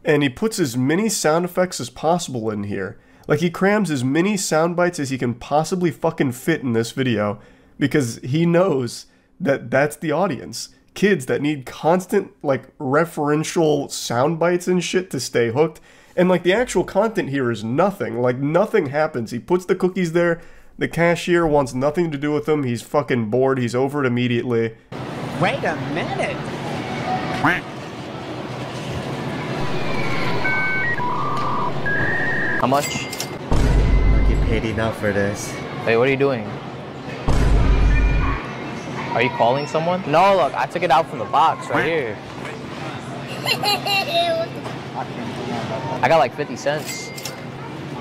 And he puts as many sound effects as possible in here. Like, he crams as many sound bites as he can possibly fucking fit in this video, because he knows that that's the audience. Kids that need constant, like, referential sound bites and shit to stay hooked. And, like, the actual content here is nothing. Like, nothing happens. He puts the cookies there. The cashier wants nothing to do with him. He's fucking bored. He's over it immediately. Wait a minute. How much? I get paid enough for this. Wait, what are you doing? Are you calling someone? No, look, I took it out from the box right here. I got like 50 cents.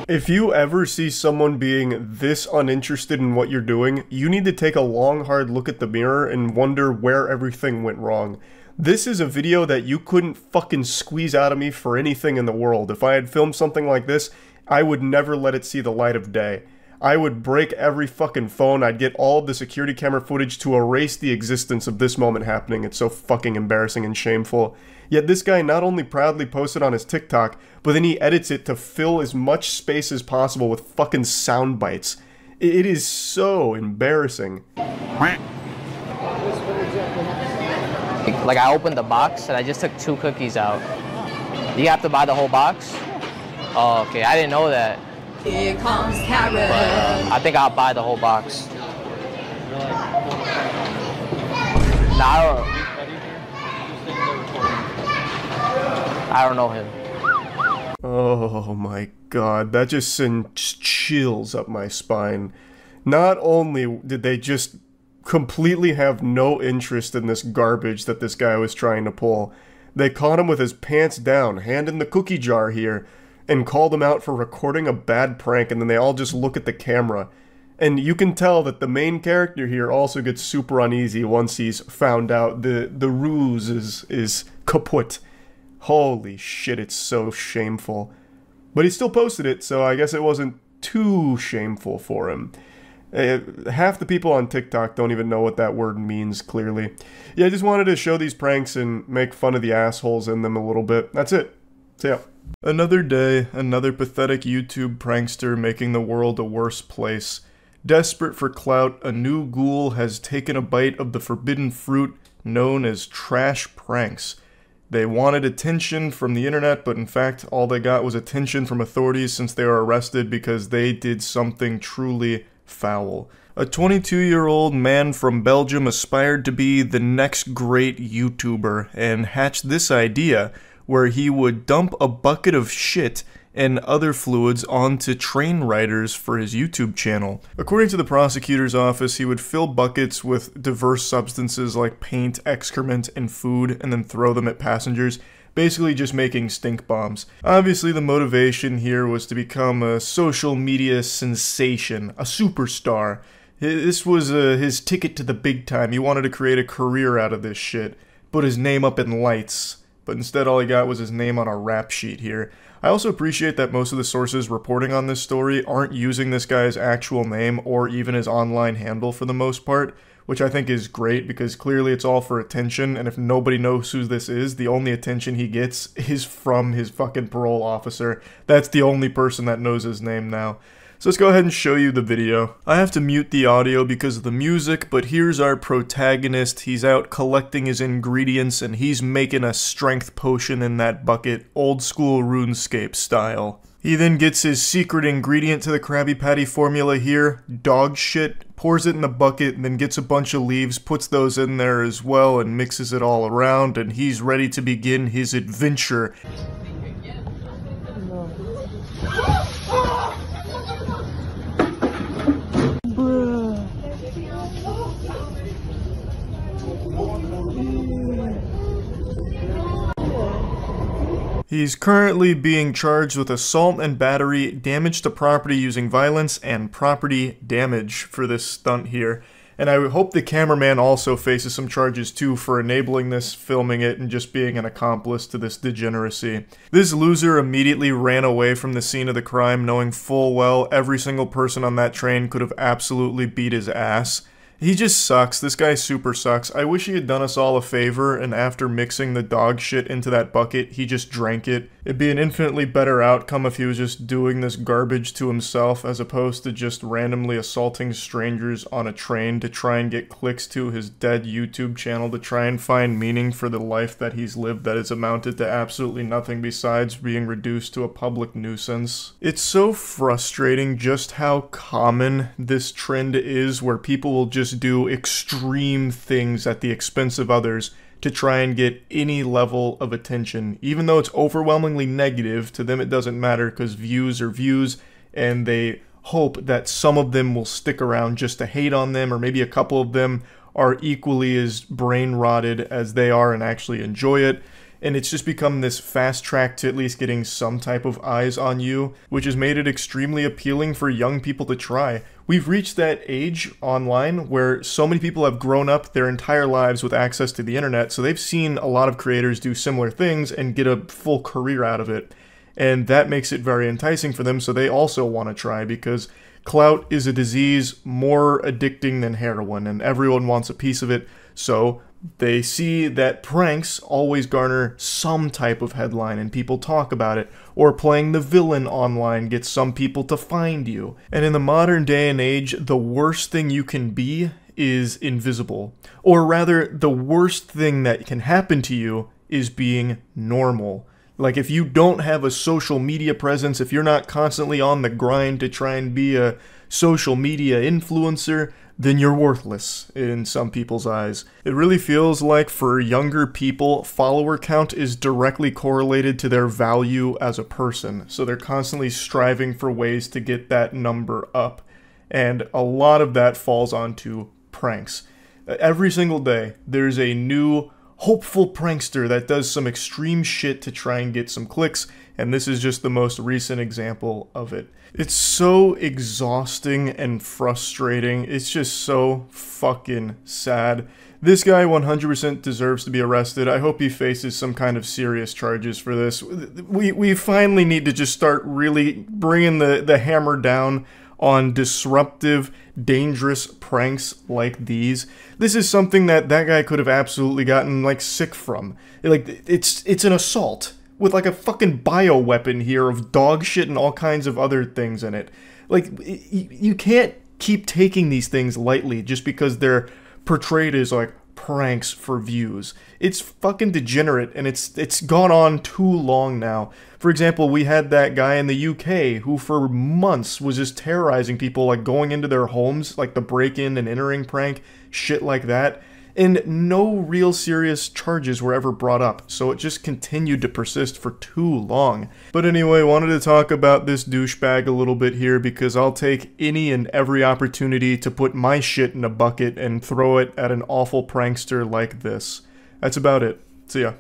If you ever see someone being this uninterested in what you're doing, you need to take a long, hard look at the mirror and wonder where everything went wrong. This is a video that you couldn't fucking squeeze out of me for anything in the world. If I had filmed something like this, I would never let it see the light of day. I would break every fucking phone. I'd get all of the security camera footage to erase the existence of this moment happening. It's so fucking embarrassing and shameful. Yet this guy not only proudly posts it on his TikTok, but then he edits it to fill as much space as possible with fucking sound bites. It is so embarrassing. Like, I opened the box and I just took 2 cookies out. Do you have to buy the whole box? Oh, okay. I didn't know that. Here comes Karen. But, I think I'll buy the whole box. Nah, I don't know him. Oh my god, that just sends chills up my spine. Not only did they just completely have no interest in this garbage that this guy was trying to pull, they caught him with his pants down, hand in the cookie jar here, and called him out for recording a bad prank, and then they all just look at the camera. And you can tell that the main character here also gets super uneasy once he's found out the ruse is kaput. Holy shit, it's so shameful. But he still posted it, so I guess it wasn't too shameful for him. Half the people on TikTok don't even know what that word means, clearly. Yeah, I just wanted to show these pranks and make fun of the assholes in them a little bit. That's it. So yeah. Another day, another pathetic YouTube prankster making the world a worse place. Desperate for clout, a new ghoul has taken a bite of the forbidden fruit known as trash pranks. They wanted attention from the internet, but in fact, all they got was attention from authorities since they were arrested because they did something truly foul. A 22-year-old man from Belgium aspired to be the next great YouTuber and hatched this idea where he would dump a bucket of shit and other fluids onto train riders for his YouTube channel. According to the prosecutor's office, he would fill buckets with diverse substances like paint, excrement, and food, and then throw them at passengers, basically just making stink bombs. Obviously, the motivation here was to become a social media sensation, a superstar. This was his ticket to the big time. He wanted to create a career out of this shit, put his name up in lights. But instead all he got was his name on a rap sheet here. I also appreciate that most of the sources reporting on this story aren't using this guy's actual name or even his online handle for the most part, which I think is great because clearly it's all for attention, and if nobody knows who this is, the only attention he gets is from his fucking parole officer. That's the only person that knows his name now. So let's go ahead and show you the video. I have to mute the audio because of the music, but here's our protagonist. He's out collecting his ingredients and he's making a strength potion in that bucket, old school RuneScape style. He then gets his secret ingredient to the Krabby Patty formula here, dog shit, pours it in the bucket, and then gets a bunch of leaves, puts those in there as well, and mixes it all around, and he's ready to begin his adventure. He's currently being charged with assault and battery, damage to property using violence, and property damage for this stunt here. And I hope the cameraman also faces some charges too for enabling this, filming it, and just being an accomplice to this degeneracy. This loser immediately ran away from the scene of the crime, knowing full well every single person on that train could have absolutely beat his ass. He just sucks. This guy super sucks. I wish he had done us all a favor, and after mixing the dog shit into that bucket, he just drank it. It'd be an infinitely better outcome if he was just doing this garbage to himself, as opposed to just randomly assaulting strangers on a train to try and get clicks to his dead YouTube channel, to try and find meaning for the life that he's lived that has amounted to absolutely nothing besides being reduced to a public nuisance. It's so frustrating just how common this trend is, where people will just do extreme things at the expense of others to try and get any level of attention. Even though it's overwhelmingly negative, to them it doesn't matter because views are views, and they hope that some of them will stick around just to hate on them, or maybe a couple of them are equally as brain rotted as they are and actually enjoy it. And it's just become this fast track to at least getting some type of eyes on you, which has made it extremely appealing for young people to try. We've reached that age online where so many people have grown up their entire lives with access to the internet, so they've seen a lot of creators do similar things and get a full career out of it. And that makes it very enticing for them, so they also want to try, because Clout is a disease more addicting than heroin, and everyone wants a piece of it, so they see that pranks always garner some type of headline and people talk about it, or playing the villain online gets some people to find you. And in the modern day and age, the worst thing you can be is invisible. Or rather, the worst thing that can happen to you is being normal. Like, if you don't have a social media presence, if you're not constantly on the grind to try and be a social media influencer, then you're worthless in some people's eyes. It really feels like for younger people, follower count is directly correlated to their value as a person. So they're constantly striving for ways to get that number up. And a lot of that falls onto pranks. Every single day, there's a new hopeful prankster that does some extreme shit to try and get some clicks, and this is just the most recent example of it. It's so exhausting and frustrating. It's just so fucking sad. This guy 100% deserves to be arrested. I hope he faces some kind of serious charges for this. We finally need to just start really bringing the hammer down on disruptive, dangerous pranks like these. This is something that guy could have absolutely gotten, like, sick from. Like, it's an assault with, like, a fucking bioweapon here of dog shit and all kinds of other things in it. Like, you can't keep taking these things lightly just because they're portrayed as, like, pranks for views. It's fucking degenerate, and it's gone on too long now. For example, we had that guy in the UK who for months was just terrorizing people, like going into their homes, like the break-in and entering prank, shit like that, and no real serious charges were ever brought up, so it just continued to persist for too long. But anyway, wanted to talk about this douchebag a little bit here because I'll take any and every opportunity to put my shit in a bucket and throw it at an awful prankster like this. That's about it. See ya.